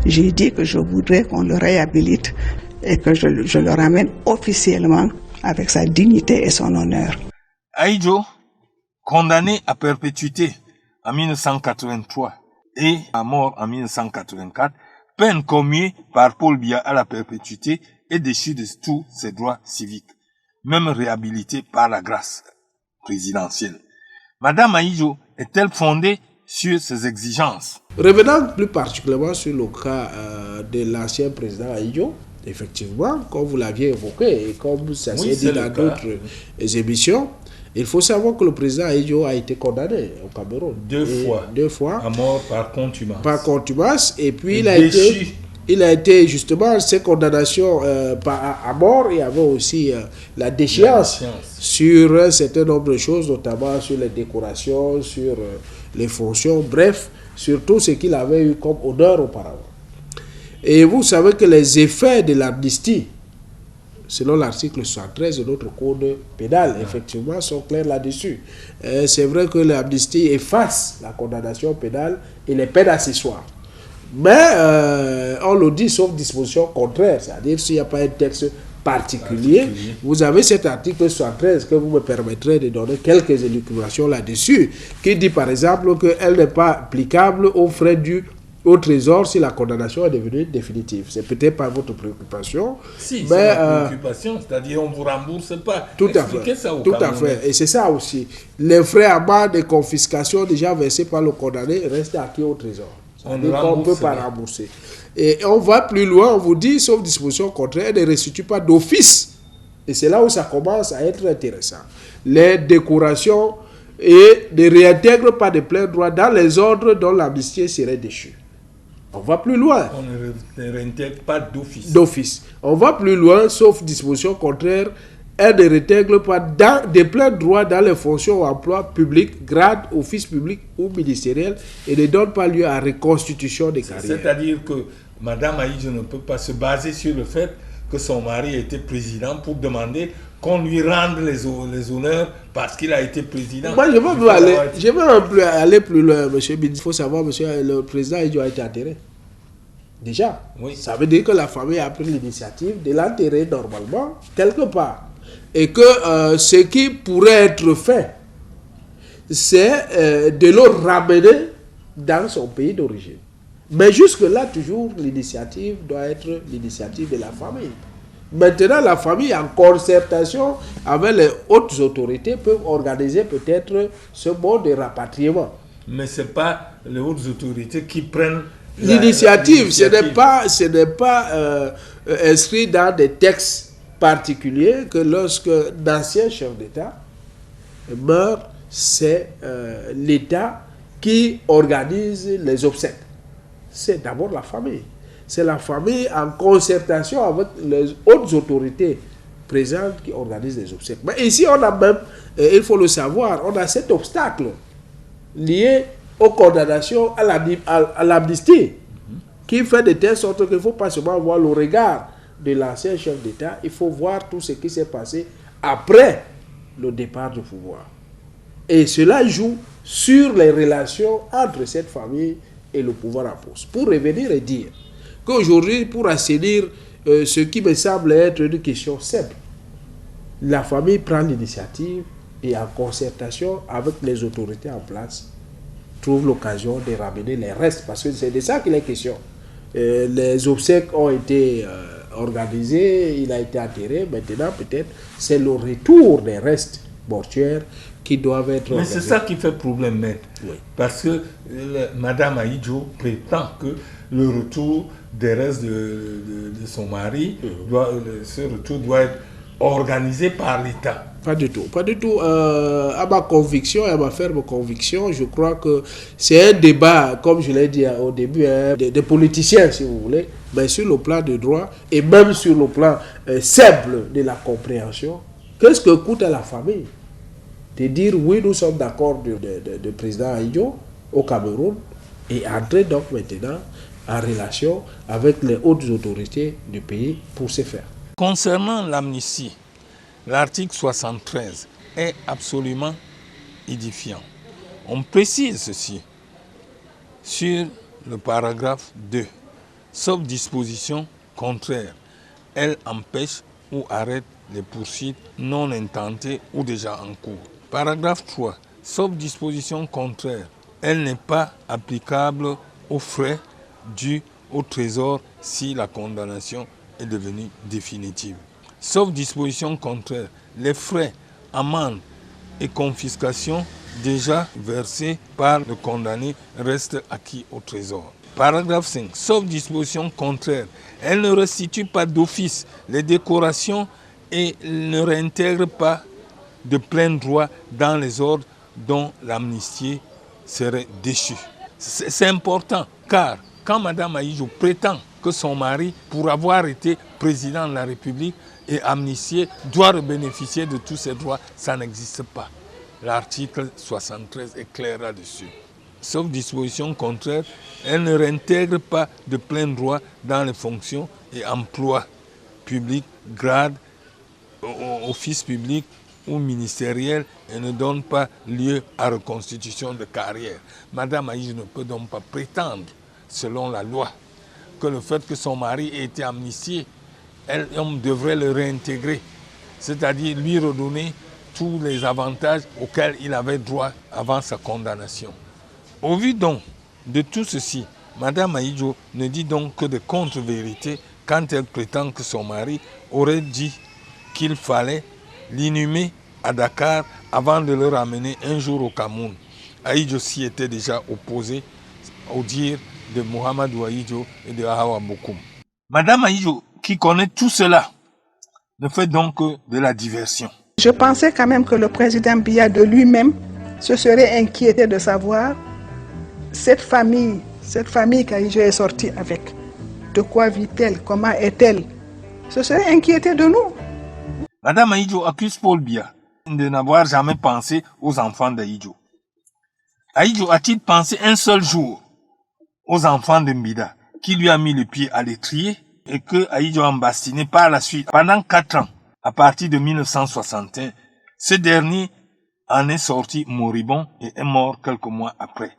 J'ai dit que je voudrais qu'on le réhabilite et que je le ramène officiellement avec sa dignité et son honneur. Ahidjo, condamné à perpétuité en 1983 et à mort en 1984, peine commuée par Paul Biya à la perpétuité et déchu de tous ses droits civiques, même réhabilité par la grâce présidentielle. Madame Ahidjo est-elle fondée sur ces exigences? Revenant plus particulièrement sur le cas de l'ancien président Ahidjo, effectivement, comme vous l'aviez évoqué et comme ça s'est dit dans d'autres émissions, Il faut savoir que le président Ahidjo a été condamné au Cameroun. Deux fois. À mort par contumace. Par contumace. Et puis il a été justement, ces condamnations à mort, il y avait aussi la déchéance sur un certain nombre de choses, notamment sur les décorations, sur les fonctions, bref, sur tout ce qu'il avait eu comme honneur auparavant. Et vous savez que les effets de l'amnistie, selon l'article 73 de notre code pénal, effectivement, sont clairs là-dessus. C'est vrai que l'amnistie efface la condamnation pénale et les peines accessoires. Mais on le dit sauf disposition contraire, c'est-à-dire s'il n'y a pas un texte particulier. Vous avez cet article 73 que vous me permettrez de donner quelques élucubrations là-dessus, qui dit par exemple qu'elle n'est pas applicable aux frais dus au trésor si la condamnation est devenue définitive. C'est peut-être pas votre préoccupation. Si, c'est ma préoccupation, c'est-à-dire on ne vous rembourse pas. Tout à fait. Tout à fait. Et c'est ça aussi. Les frais à bas de confiscation déjà versés par le condamné restent acquis au trésor. On ne peut pas rembourser. Et on va plus loin, on vous dit, sauf disposition contraire, elle ne restitue pas d'office. Et c'est là où ça commence à être intéressant. Les décorations et ne réintègrent pas de plein droit dans les ordres dont l'amnistie serait déchue. On va plus loin. On ne réintègre pas d'office. On va plus loin, sauf disposition contraire, elle ne réintègre pas de plein droit dans les fonctions ou emplois publics, grades, offices publics ou ministériels et ne donne pas lieu à reconstitution des carrières. C'est-à-dire que Mme Ahidjo ne peut pas se baser sur le fait que son mari était président pour demander qu'on lui rende les honneurs parce qu'il a été président. Moi, je veux aller plus loin, monsieur Bidi. Il faut savoir, monsieur, le président Ahidjo a été enterré. Déjà. Oui. Ça veut dire que la famille a pris l'initiative de l'enterrer normalement, quelque part. Et que ce qui pourrait être fait, c'est de le ramener dans son pays d'origine. Mais jusque-là, toujours, l'initiative doit être l'initiative de la famille. Maintenant, la famille, en concertation avec les hautes autorités, peut organiser peut-être ce mode de rapatriement. Mais ce n'est pas les hautes autorités qui prennent l'initiative. Ce n'est pas inscrit dans des textes particuliers que lorsque d'anciens chefs d'État meurent, c'est l'État qui organise les obsèques. C'est d'abord la famille. C'est la famille en concertation avec les autres autorités présentes qui organisent les obsèques. Mais ici, on a même, il faut le savoir, on a cet obstacle lié aux condamnations à l'amnistie qui fait de telle sorte qu'il ne faut pas seulement voir le regard de l'ancien chef d'État, il faut voir tout ce qui s'est passé après le départ du pouvoir. Et cela joue sur les relations entre cette famille et le pouvoir en poste. Pour revenir et dire qu'aujourd'hui, pour assainir ce qui me semble être une question simple, la famille prend l'initiative et en concertation avec les autorités en place, trouve l'occasion de ramener les restes, parce que c'est de ça qu'il est question. Les obsèques ont été organisées, il a été enterré, maintenant peut-être c'est le retour des restes mortuaires qui doivent être organisés. Mais c'est ça qui fait problème, maître. Oui. Parce que Mme Ahidjo prétend que le retour des restes de son mari, ce retour doit être organisé par l'État. Pas du tout, pas du tout. À ma conviction et à ma ferme conviction, je crois que c'est un débat, comme je l'ai dit au début, des politiciens, si vous voulez, mais sur le plan du droit et même sur le plan simple de la compréhension. Qu'est-ce que coûte à la famille de dire oui, nous sommes d'accord de président Ahidjo au Cameroun et entrer donc maintenant en relation avec les hautes autorités du pays pour ce faire. Concernant l'amnistie, l'article 73 est absolument édifiant. On précise ceci sur le paragraphe 2. Sauf disposition contraire, elle empêche ou arrête les poursuites non intentées ou déjà en cours. Paragraphe 3. Sauf disposition contraire, elle n'est pas applicable aux frais dus au trésor si la condamnation est devenue définitive. Sauf disposition contraire, les frais, amendes et confiscations déjà versés par le condamné restent acquis au trésor. Paragraphe 5. Sauf disposition contraire, elle ne restitue pas d'office les décorations et ne réintègre pas de plein droit dans les ordres dont l'amnistie serait déchue. C'est important, car quand Mme Ahidjo prétend que son mari, pour avoir été président de la République et amnistié, doit bénéficier de tous ses droits, ça n'existe pas. L'article 73 est clair là-dessus. Sauf disposition contraire, elle ne réintègre pas de plein droit dans les fonctions et emplois publics, grades, office public ou ministériel et ne donne pas lieu à reconstitution de carrière. Madame Ahidjo ne peut donc pas prétendre, selon la loi, que le fait que son mari ait été amnistié, on devrait le réintégrer, c'est-à-dire lui redonner tous les avantages auxquels il avait droit avant sa condamnation. Au vu donc de tout ceci, Madame Ahidjo ne dit donc que de contre-vérités quand elle prétend que son mari aurait dit qu'il fallait l'inhumer à Dakar avant de le ramener un jour au Cameroun. Ahidjo s'y était déjà opposé au dire de Mohamedou Ahidjo et de Ahawa Bokoum. Madame Ahidjo, qui connaît tout cela, ne fait donc que de la diversion. Je pensais quand même que le président Biya de lui-même se serait inquiété de savoir cette famille qu'Ahidjo est sortie avec. De quoi vit-elle? Comment est-elle? Se serait inquiété de nous. Madame Ahidjo accuse Paul Biya de n'avoir jamais pensé aux enfants d'Ahidjo. Ahidjo a-t-il pensé un seul jour aux enfants de Mbida, qui lui a mis le pied à l'étrier et que Ahidjo a embastiné par la suite pendant 4 ans, à partir de 1961. Ce dernier en est sorti moribond et est mort quelques mois après.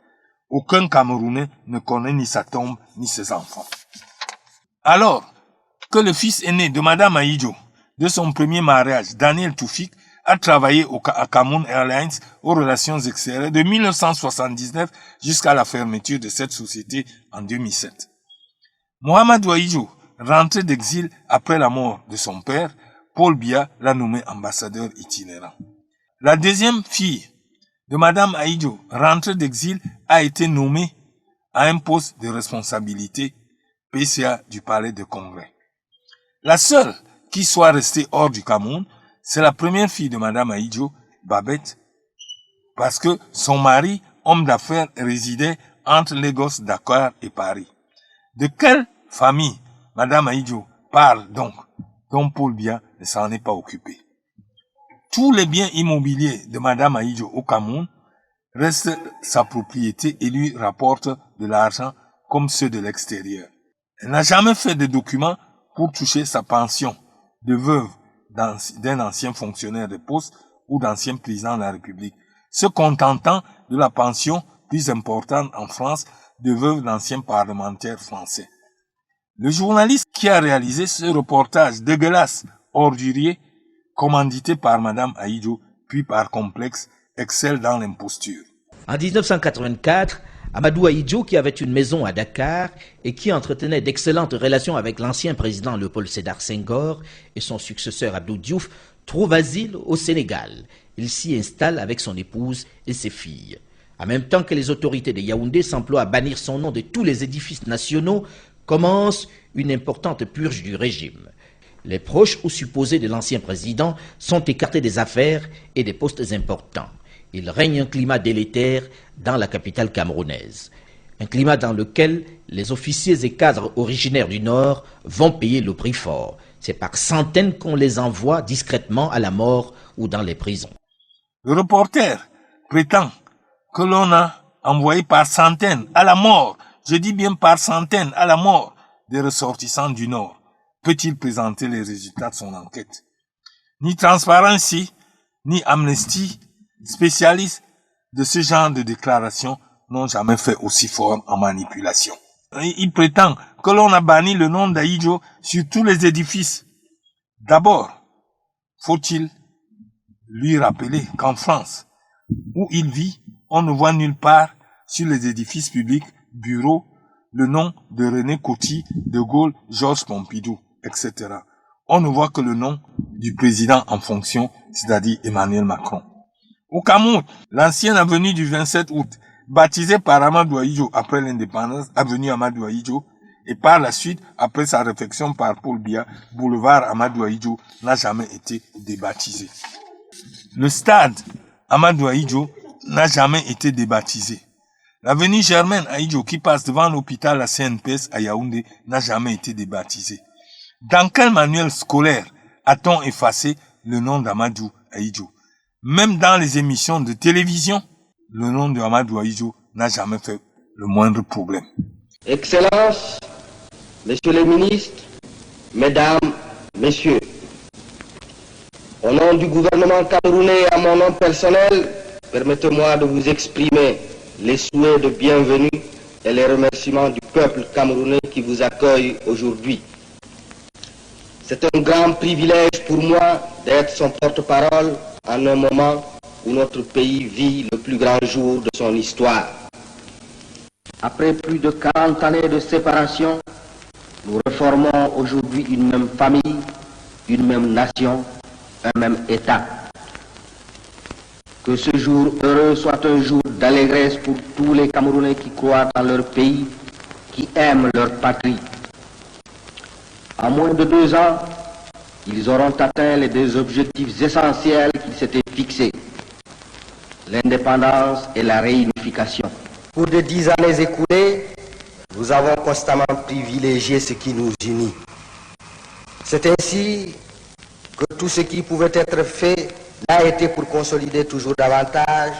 Aucun Camerounais ne connaît ni sa tombe ni ses enfants. Alors que le fils aîné de Madame Ahidjo, de son premier mariage, Daniel Toufik, a travaillé à Cameroun Airlines aux relations extérieures de 1979 jusqu'à la fermeture de cette société en 2007. Mohamedou Ahidjo, rentré d'exil après la mort de son père, Paul Biya l'a nommé ambassadeur itinérant. La deuxième fille de Madame Ahidjo, rentrée d'exil, a été nommée à un poste de responsabilité PCA du Palais de Congrès. La seule qui soit restée hors du Cameroun, c'est la première fille de Madame Ahidjo, Babette, parce que son mari, homme d'affaires, résidait entre Lagos, Dakar et Paris. De quelle famille Madame Ahidjo parle donc, dont Paul Biya ne s'en est pas occupé? Tous les biens immobiliers de Madame Ahidjo au Cameroun restent sa propriété et lui rapportent de l'argent comme ceux de l'extérieur. Elle n'a jamais fait de documents pour toucher sa pension de veuve d'un ancien fonctionnaire de poste ou d'ancien président de la République, se contentant de la pension plus importante en France de veuve d'anciens parlementaires français. Le journaliste qui a réalisé ce reportage dégueulasse, ordurier, commandité par Madame Ahidjo, puis par complexe, excelle dans l'imposture. En 1984, Amadou Ahidjo, qui avait une maison à Dakar et qui entretenait d'excellentes relations avec l'ancien président Léopold Sédar Senghor et son successeur Abdou Diouf, trouve asile au Sénégal. Il s'y installe avec son épouse et ses filles. En même temps que les autorités de Yaoundé s'emploient à bannir son nom de tous les édifices nationaux, commence une importante purge du régime. Les proches ou supposés de l'ancien président sont écartés des affaires et des postes importants. Il règne un climat délétère dans la capitale camerounaise. Un climat dans lequel les officiers et cadres originaires du Nord vont payer le prix fort. C'est par centaines qu'on les envoie discrètement à la mort ou dans les prisons. Le reporter prétend que l'on a envoyé par centaines à la mort, je dis bien par centaines à la mort, des ressortissants du Nord. Peut-il présenter les résultats de son enquête? Ni Transparency, ni Amnesty, spécialistes de ce genre de déclaration, n'ont jamais fait aussi fort en manipulation. Il prétend que l'on a banni le nom d'Ahidjo sur tous les édifices. D'abord, faut-il lui rappeler qu'en France, où il vit, on ne voit nulle part sur les édifices publics, bureaux, le nom de René Coty, de Gaulle, Georges Pompidou, etc. On ne voit que le nom du président en fonction, c'est-à-dire Emmanuel Macron. Au Cameroun, l'ancienne avenue du 27 août, baptisée par Amadou Ahidjo après l'indépendance, avenue Amadou Ahidjo, et par la suite, après sa réfection par Paul Biya, boulevard Amadou Ahidjo, n'a jamais été débaptisée. Le stade Amadou Ahidjo n'a jamais été débaptisé. L'avenue Germaine Ahidjo qui passe devant l'hôpital la CNPS à Yaoundé n'a jamais été débaptisé. Dans quel manuel scolaire a-t-on effacé le nom d'Amadou Ahidjo? Même dans les émissions de télévision, le nom de Amadou Ahidjo n'a jamais fait le moindre problème. Excellences, Messieurs les ministres, Mesdames, Messieurs, au nom du gouvernement camerounais et à mon nom personnel, permettez-moi de vous exprimer les souhaits de bienvenue et les remerciements du peuple camerounais qui vous accueille aujourd'hui. C'est un grand privilège pour moi d'être son porte-parole en un moment où notre pays vit le plus grand jour de son histoire. Après plus de 40 années de séparation, nous reformons aujourd'hui une même famille, une même nation, un même État. Que ce jour heureux soit un jour d'allégresse pour tous les Camerounais qui croient dans leur pays, qui aiment leur patrie. En moins de 2 ans, ils auront atteint les 2 objectifs essentiels qu'ils s'étaient fixés, l'indépendance et la réunification. Pour les 10 années écoulées, nous avons constamment privilégié ce qui nous unit. C'est ainsi que tout ce qui pouvait être fait l'a été pour consolider toujours davantage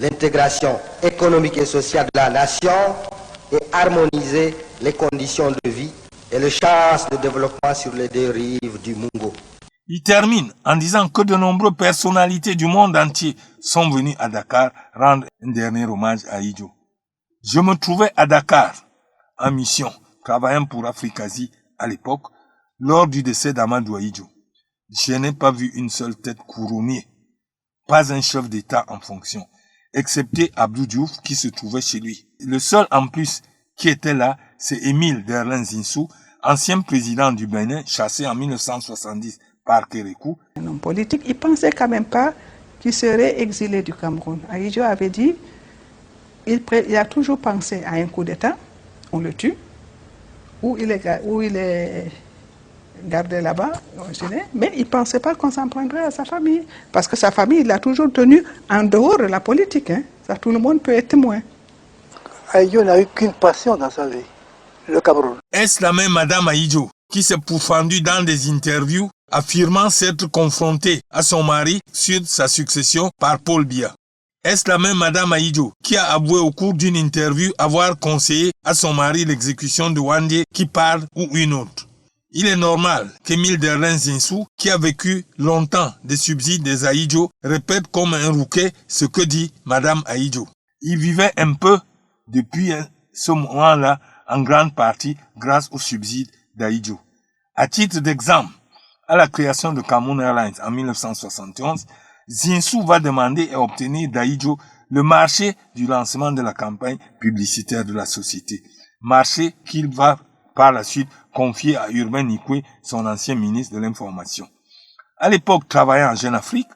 l'intégration économique et sociale de la nation et harmoniser les conditions de vie et les chances de développement sur les 2 rives du Mungo. Il termine en disant que de nombreuses personnalités du monde entier sont venues à Dakar rendre un dernier hommage à Ahidjo. Je me trouvais à Dakar, en mission, travaillant pour Africasie à l'époque, lors du décès d'Amadou Ahidjo. Je n'ai pas vu une seule tête couronnée, pas un chef d'État en fonction, excepté Abdou Diouf qui se trouvait chez lui. Le seul en plus qui était là, c'est Émile Derlin Zinsou, ancien président du Bénin, chassé en 1970 par Kérékou. Un homme politique, il ne pensait quand même pas qu'il serait exilé du Cameroun. Ahidjo avait dit, il a toujours pensé à un coup d'État, on le tue, ou il est gardé là-bas, mais il ne pensait pas qu'on s'en prendrait à sa famille. Parce que sa famille, il l'a toujours tenu en dehors de la politique. Hein. Ça, tout le monde peut être témoin. Ahidjo n'a eu qu'une passion dans sa vie, le Cameroun. Est-ce la même Madame Ahidjo qui s'est pourfendue dans des interviews affirmant s'être confrontée à son mari sur sa succession par Paul Biya? Est-ce la même Madame Ahidjo qui a avoué au cours d'une interview avoir conseillé à son mari l'exécution de Wandé qui parle ou une autre? Il est normal qu'Émile Derlin Zinsou, qui a vécu longtemps des subsides des Ahidjo, répète comme un rouquet ce que dit Madame Ahidjo. Il vivait un peu depuis ce moment-là, en grande partie grâce aux subsides d'Ahidjo. À titre d'exemple, à la création de Cameroun Airlines en 1971, Zinsou va demander et obtenir d'Ahidjo le marché du lancement de la campagne publicitaire de la société. Marché qu'il va par la suite confier à Urbain Nikwe, son ancien ministre de l'Information. À l'époque, travaillant en Jeune Afrique,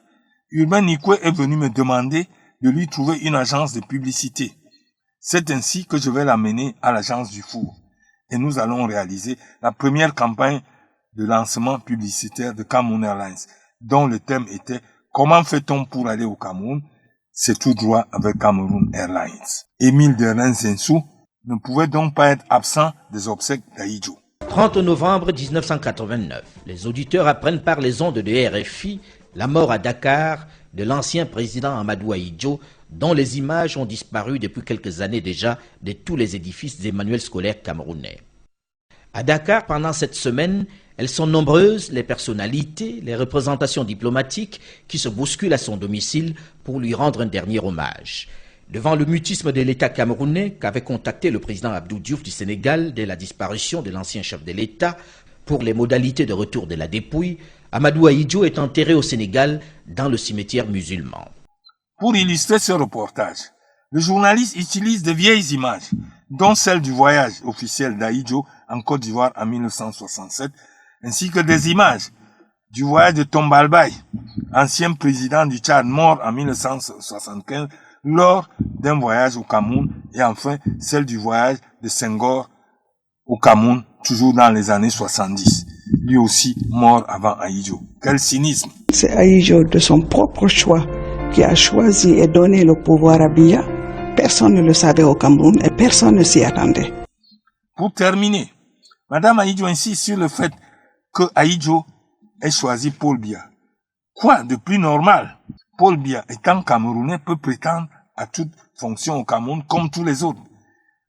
Urbain Nikwe est venu me demander de lui trouver une agence de publicité. C'est ainsi que je vais l'amener à l'agence du Four. Et nous allons réaliser la première campagne de lancement publicitaire de Cameroun Airlines, dont le thème était « Comment fait-on pour aller au Cameroun ?» C'est tout droit avec Cameroun Airlines. Émile Derlin Zinsou ne pouvait donc pas être absent des obsèques d'Ahidjo. 30 novembre 1989, les auditeurs apprennent par les ondes de RFI la mort à Dakar de l'ancien président Amadou Ahidjo, dont les images ont disparu depuis quelques années déjà de tous les édifices des manuels scolaires camerounais. À Dakar, pendant cette semaine, elles sont nombreuses, les personnalités, les représentations diplomatiques qui se bousculent à son domicile pour lui rendre un dernier hommage. Devant le mutisme de l'État camerounais qu'avait contacté le président Abdou Diouf du Sénégal dès la disparition de l'ancien chef de l'État pour les modalités de retour de la dépouille, Amadou Ahidjo est enterré au Sénégal dans le cimetière musulman. Pour illustrer ce reportage, le journaliste utilise de vieilles images, dont celle du voyage officiel d'Ahidjo en Côte d'Ivoire en 1967, ainsi que des images du voyage de Tombalbaye, ancien président du Tchad mort en 1975, lors d'un voyage au Cameroun, et enfin celle du voyage de Senghor au Cameroun, toujours dans les années 70. lui aussi mort avant Ahidjo. Quel cynisme! C'est Ahidjo de son propre choix qui a choisi et donné le pouvoir à Biya. Personne ne le savait au Cameroun et personne ne s'y attendait. Pour terminer, Madame Ahidjo insiste sur le fait que Ahidjo ait choisi Paul Biya. Quoi de plus normal? Paul Biya, étant Camerounais, peut prétendre à toute fonction au Cameroun comme tous les autres.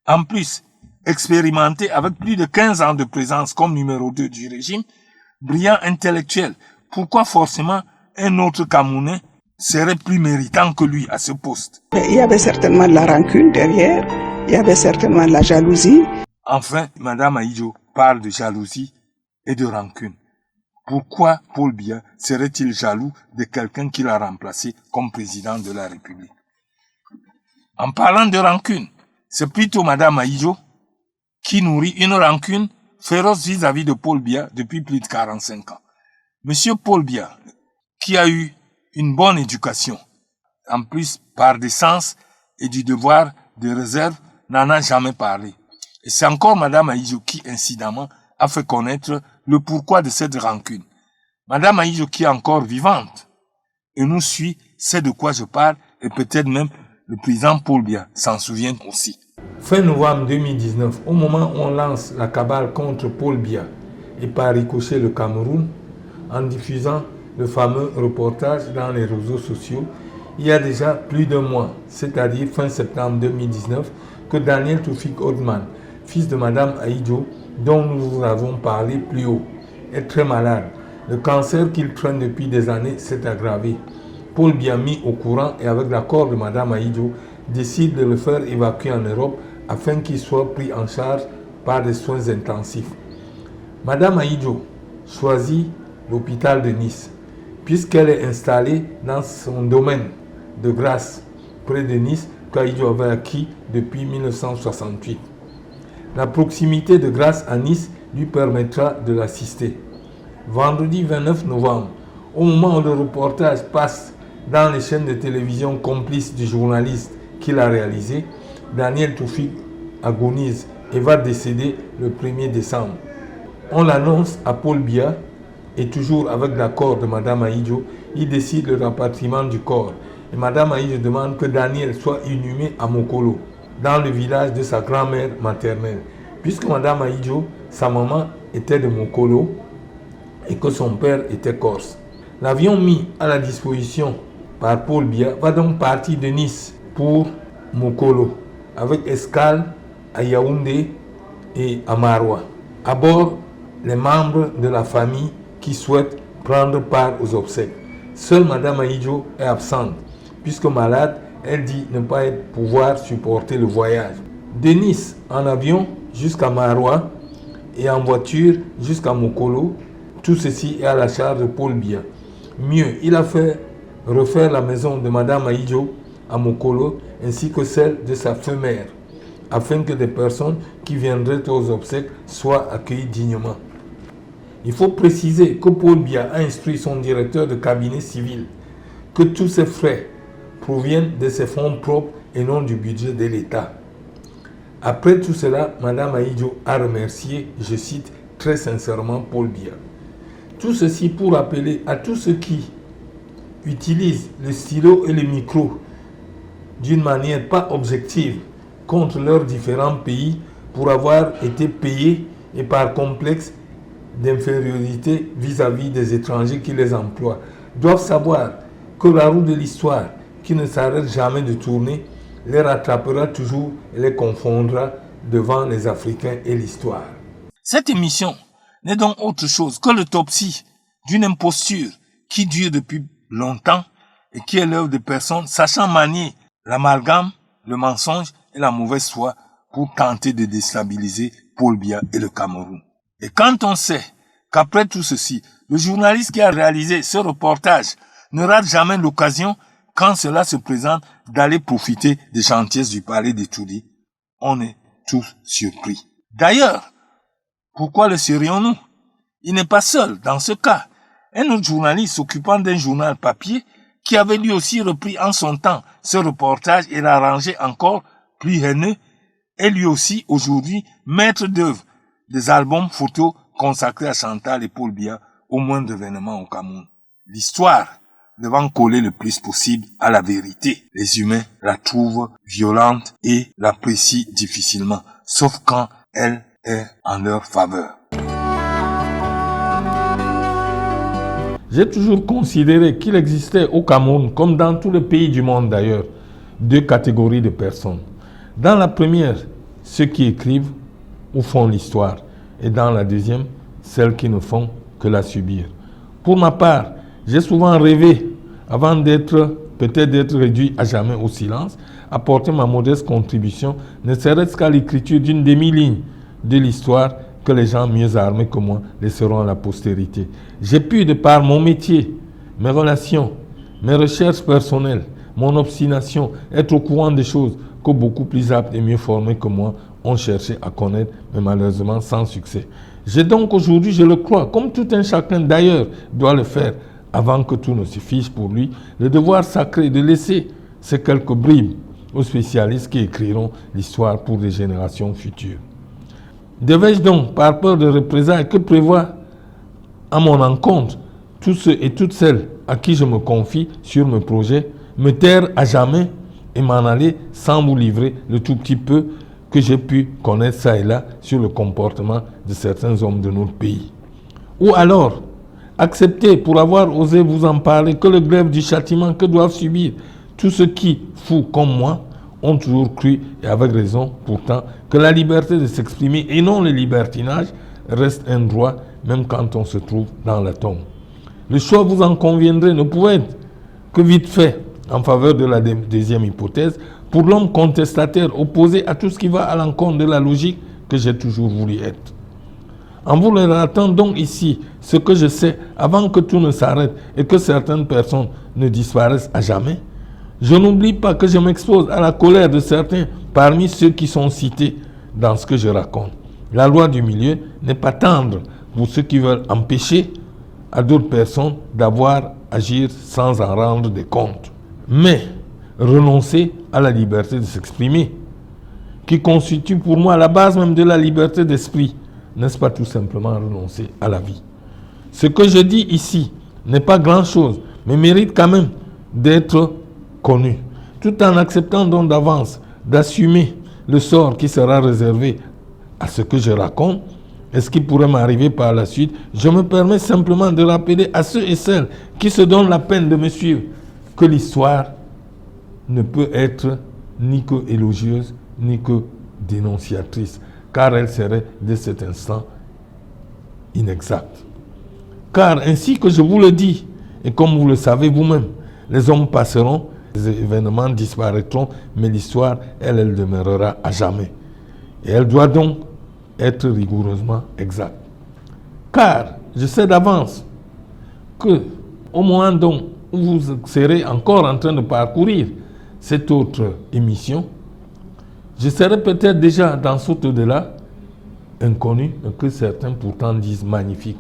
En plus, expérimenté avec plus de 15 ans de présence comme numéro 2 du régime, brillant intellectuel, pourquoi forcément un autre Camerounais serait plus méritant que lui à ce poste? Il y avait certainement de la rancune derrière, il y avait certainement de la jalousie. Enfin, Madame Ahidjo parle de jalousie et de rancune. Pourquoi Paul Biya serait-il jaloux de quelqu'un qui l'a remplacé comme président de la République? En parlant de rancune, c'est plutôt Madame Ahidjo qui nourrit une rancune féroce vis-à-vis de Paul Biya depuis plus de 45 ans. Monsieur Paul Biya, qui a eu une bonne éducation, en plus par des sens et du devoir de réserve, n'en a jamais parlé. Et c'est encore Madame Ahidjo qui, incidemment, a fait connaître le pourquoi de cette rancune. Madame Ahidjo, qui est encore vivante et nous suit, sait de quoi je parle, et peut-être même le président Paul Biya s'en souvient aussi. Fin novembre 2019, au moment où on lance la cabale contre Paul Biya et par ricochet le Cameroun, en diffusant le fameux reportage dans les réseaux sociaux, il y a déjà plus d'un mois, c'est-à-dire fin septembre 2019, que Daniel Toufik Othman, fils de Madame Ahidjo, dont nous vous avons parlé plus haut, est très malade. Le cancer qu'il traîne depuis des années s'est aggravé. Paul Biya, mis au courant et avec l'accord de Madame Ahidjo, décide de le faire évacuer en Europe afin qu'il soit pris en charge par des soins intensifs. Madame Ahidjo choisit l'hôpital de Nice, puisqu'elle est installée dans son domaine de Grasse, près de Nice, qu'Ahidjo avait acquis depuis 1968. La proximité de Grasse à Nice lui permettra de l'assister. Vendredi 29 novembre, au moment où le reportage passe dans les chaînes de télévision complices du journaliste qu'il a réalisé, Daniel Toufik agonise et va décéder le 1er décembre. On l'annonce à Paul Biya et toujours avec l'accord de Madame Ahidjo, il décide le rapatriement du corps. Et Madame Ahidjo demande que Daniel soit inhumé à Mokolo, dans le village de sa grand-mère maternelle. Puisque Madame Ahidjo, sa maman, était de Mokolo et que son père était corse. L'avion mis à la disposition par Paul Biya va donc partir de Nice pour Mokolo, avec escale à Yaoundé et à Maroua. À bord, les membres de la famille qui souhaitent prendre part aux obsèques. Seule Madame Ahidjo est absente, puisque malade, elle dit ne pas pouvoir supporter le voyage. De Nice en avion jusqu'à Maroua et en voiture jusqu'à Mokolo, tout ceci est à la charge de Paul Biya. Mieux, il a fait refaire la maison de Madame Ahidjo à Mokolo ainsi que celle de sa femelle, afin que des personnes qui viendraient aux obsèques soient accueillies dignement. Il faut préciser que Paul Biya a instruit son directeur de cabinet civil que tous ces frais proviennent de ses fonds propres et non du budget de l'État. Après tout cela, Madame Ahidjo a remercié, je cite, très sincèrement Paul Biya. Tout ceci pour rappeler à tous ceux qui utilisent le stylo et le micro d'une manière pas objective contre leurs différents pays pour avoir été payés et par complexe d'infériorité vis-à-vis des étrangers qui les emploient, doivent savoir que la roue de l'histoire, qui ne s'arrête jamais de tourner, les rattrapera toujours et les confondra devant les Africains et l'histoire. Cette émission n'est donc autre chose que l'autopsie d'une imposture qui dure depuis longtemps et qui est l'œuvre de personnes sachant manier l'amalgame, le mensonge et la mauvaise foi pour tenter de déstabiliser Paul Biya et le Cameroun. Et quand on sait qu'après tout ceci, le journaliste qui a réalisé ce reportage ne rate jamais l'occasion, quand cela se présente, d'aller profiter des gentillesses du palais de Toudi, on est tous surpris. D'ailleurs, pourquoi le serions-nous? Il n'est pas seul dans ce cas. Un autre journaliste s'occupant d'un journal papier qui avait lui aussi repris en son temps ce reportage et l'a rangé encore plus haineux, est lui aussi aujourd'hui maître d'œuvre des albums photos consacré à Chantal et Paul Biya au moindre événement au Cameroun. L'histoire devant coller le plus possible à la vérité. Les humains la trouvent violente et l'apprécient difficilement, sauf quand elle est en leur faveur. J'ai toujours considéré qu'il existait au Cameroun, comme dans tous les pays du monde d'ailleurs, deux catégories de personnes. Dans la première, ceux qui écrivent ou font l'histoire, et dans la deuxième, celles qui ne font que la subir. Pour ma part, j'ai souvent rêvé, avant peut-être d'être réduit à jamais au silence, apporter ma modeste contribution, ne serait-ce qu'à l'écriture d'une demi-ligne de l'histoire que les gens mieux armés que moi laisseront à la postérité. J'ai pu, de par mon métier, mes relations, mes recherches personnelles, mon obstination, être au courant des choses que beaucoup plus aptes et mieux formés que moi ont cherché à connaître, mais malheureusement sans succès. J'ai donc aujourd'hui, je le crois, comme tout un chacun d'ailleurs doit le faire, avant que tout ne se fiche pour lui, le devoir sacré de laisser ces quelques bribes aux spécialistes qui écriront l'histoire pour des générations futures. Devais-je donc, par peur de représailles que prévoient à mon encontre tous ceux et toutes celles à qui je me confie sur mes projets, me taire à jamais et m'en aller sans vous livrer le tout petit peu que j'ai pu connaître ça et là sur le comportement de certains hommes de notre pays? Ou alors, accepter, pour avoir osé vous en parler, que le glaive du châtiment que doivent subir tous ceux qui, fous comme moi, ont toujours cru, et avec raison pourtant, que la liberté de s'exprimer et non le libertinage reste un droit, même quand on se trouve dans la tombe. Le choix, vous en conviendrez, ne pouvait être que vite fait en faveur de la deuxième hypothèse, pour l'homme contestataire opposé à tout ce qui va à l'encontre de la logique que j'ai toujours voulu être. En vous le relatant donc ici, ce que je sais avant que tout ne s'arrête et que certaines personnes ne disparaissent à jamais, je n'oublie pas que je m'expose à la colère de certains parmi ceux qui sont cités dans ce que je raconte. La loi du milieu n'est pas tendre pour ceux qui veulent empêcher à d'autres personnes d'avoir à agir sans en rendre des comptes. Mais renoncer à la liberté de s'exprimer, qui constitue pour moi la base même de la liberté d'esprit, n'est-ce pas tout simplement renoncer à la vie? Ce que je dis ici n'est pas grand-chose, mais mérite quand même d'être connu, tout en acceptant donc d'avance d'assumer le sort qui sera réservé à ce que je raconte et ce qui pourrait m'arriver par la suite. Je me permets simplement de rappeler à ceux et celles qui se donnent la peine de me suivre que l'histoire ne peut être ni que élogieuse, ni que dénonciatrice, car elle serait dès cet instant inexacte. Car ainsi que je vous le dis, et comme vous le savez vous-même, les hommes passeront, les événements disparaîtront, mais l'histoire, elle demeurera à jamais. Et elle doit donc être rigoureusement exacte. Car je sais d'avance que au moment donc où vous serez encore en train de parcourir cette autre émission, je serai peut-être déjà dans cet au-delà inconnu, mais que certains pourtant disent magnifique.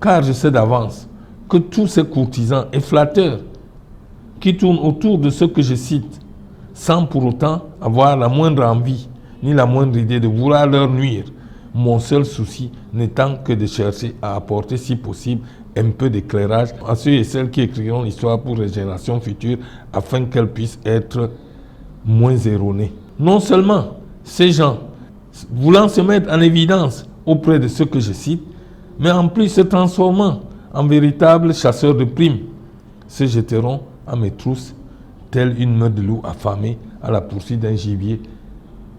Car je sais d'avance que tous ces courtisans et flatteurs qui tournent autour de ce que je cite, sans pour autant avoir la moindre envie, ni la moindre idée de vouloir leur nuire, mon seul souci n'étant que de chercher à apporter, si possible, un peu d'éclairage à ceux et celles qui écriront l'histoire pour les générations futures, afin qu'elles puissent être moins erronées. Non seulement ces gens, voulant se mettre en évidence auprès de ceux que je cite, mais en plus se transformant en véritables chasseurs de primes, se jeteront à mes trousses, telle une meute de loups affamés à la poursuite d'un gibier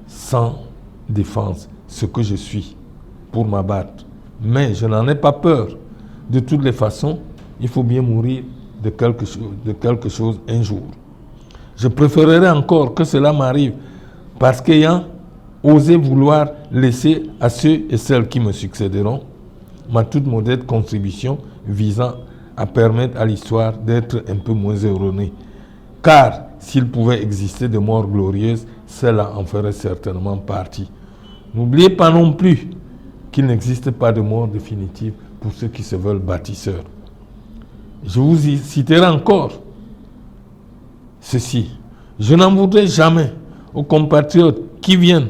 sans défense, ce que je suis, pour m'abattre. Mais je n'en ai pas peur. De toutes les façons, il faut bien mourir de quelque chose un jour. Je préférerais encore que cela m'arrive, parce qu'ayant osé vouloir laisser à ceux et celles qui me succéderont ma toute modeste contribution visant à permettre à l'histoire d'être un peu moins erronée. Car s'il pouvait exister de morts glorieuses, cela en ferait certainement partie. N'oubliez pas non plus qu'il n'existe pas de mort définitive pour ceux qui se veulent bâtisseurs. Je vous y citerai encore ceci. Je n'en voudrais jamais aux compatriotes qui viennent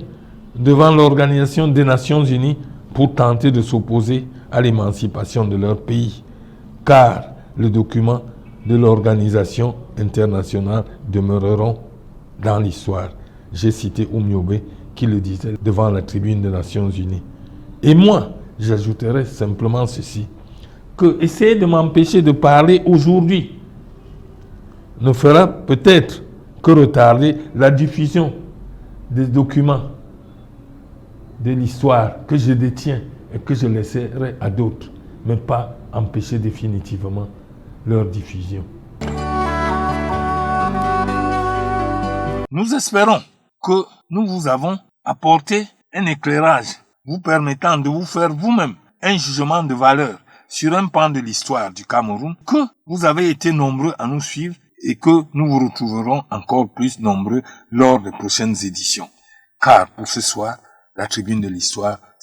devant l'Organisation des Nations Unies pour tenter de s'opposer à l'émancipation de leur pays, car les documents de l'organisation internationale demeureront dans l'histoire. J'ai cité Oumyobé qui le disait devant la tribune des Nations Unies. Et moi, j'ajouterais simplement ceci, que essayer de m'empêcher de parler aujourd'hui ne fera peut-être que retarder la diffusion des documents de l'histoire que je détiens et que je laisserai à d'autres, mais pas empêcher définitivement leur diffusion. Nous espérons que nous vous avons apporté un éclairage vous permettant de vous faire vous-même un jugement de valeur sur un pan de l'histoire du Cameroun, que vous avez été nombreux à nous suivre et que nous vous retrouverons encore plus nombreux lors des prochaines éditions. Car pour ce soir, la tribune de l'histoire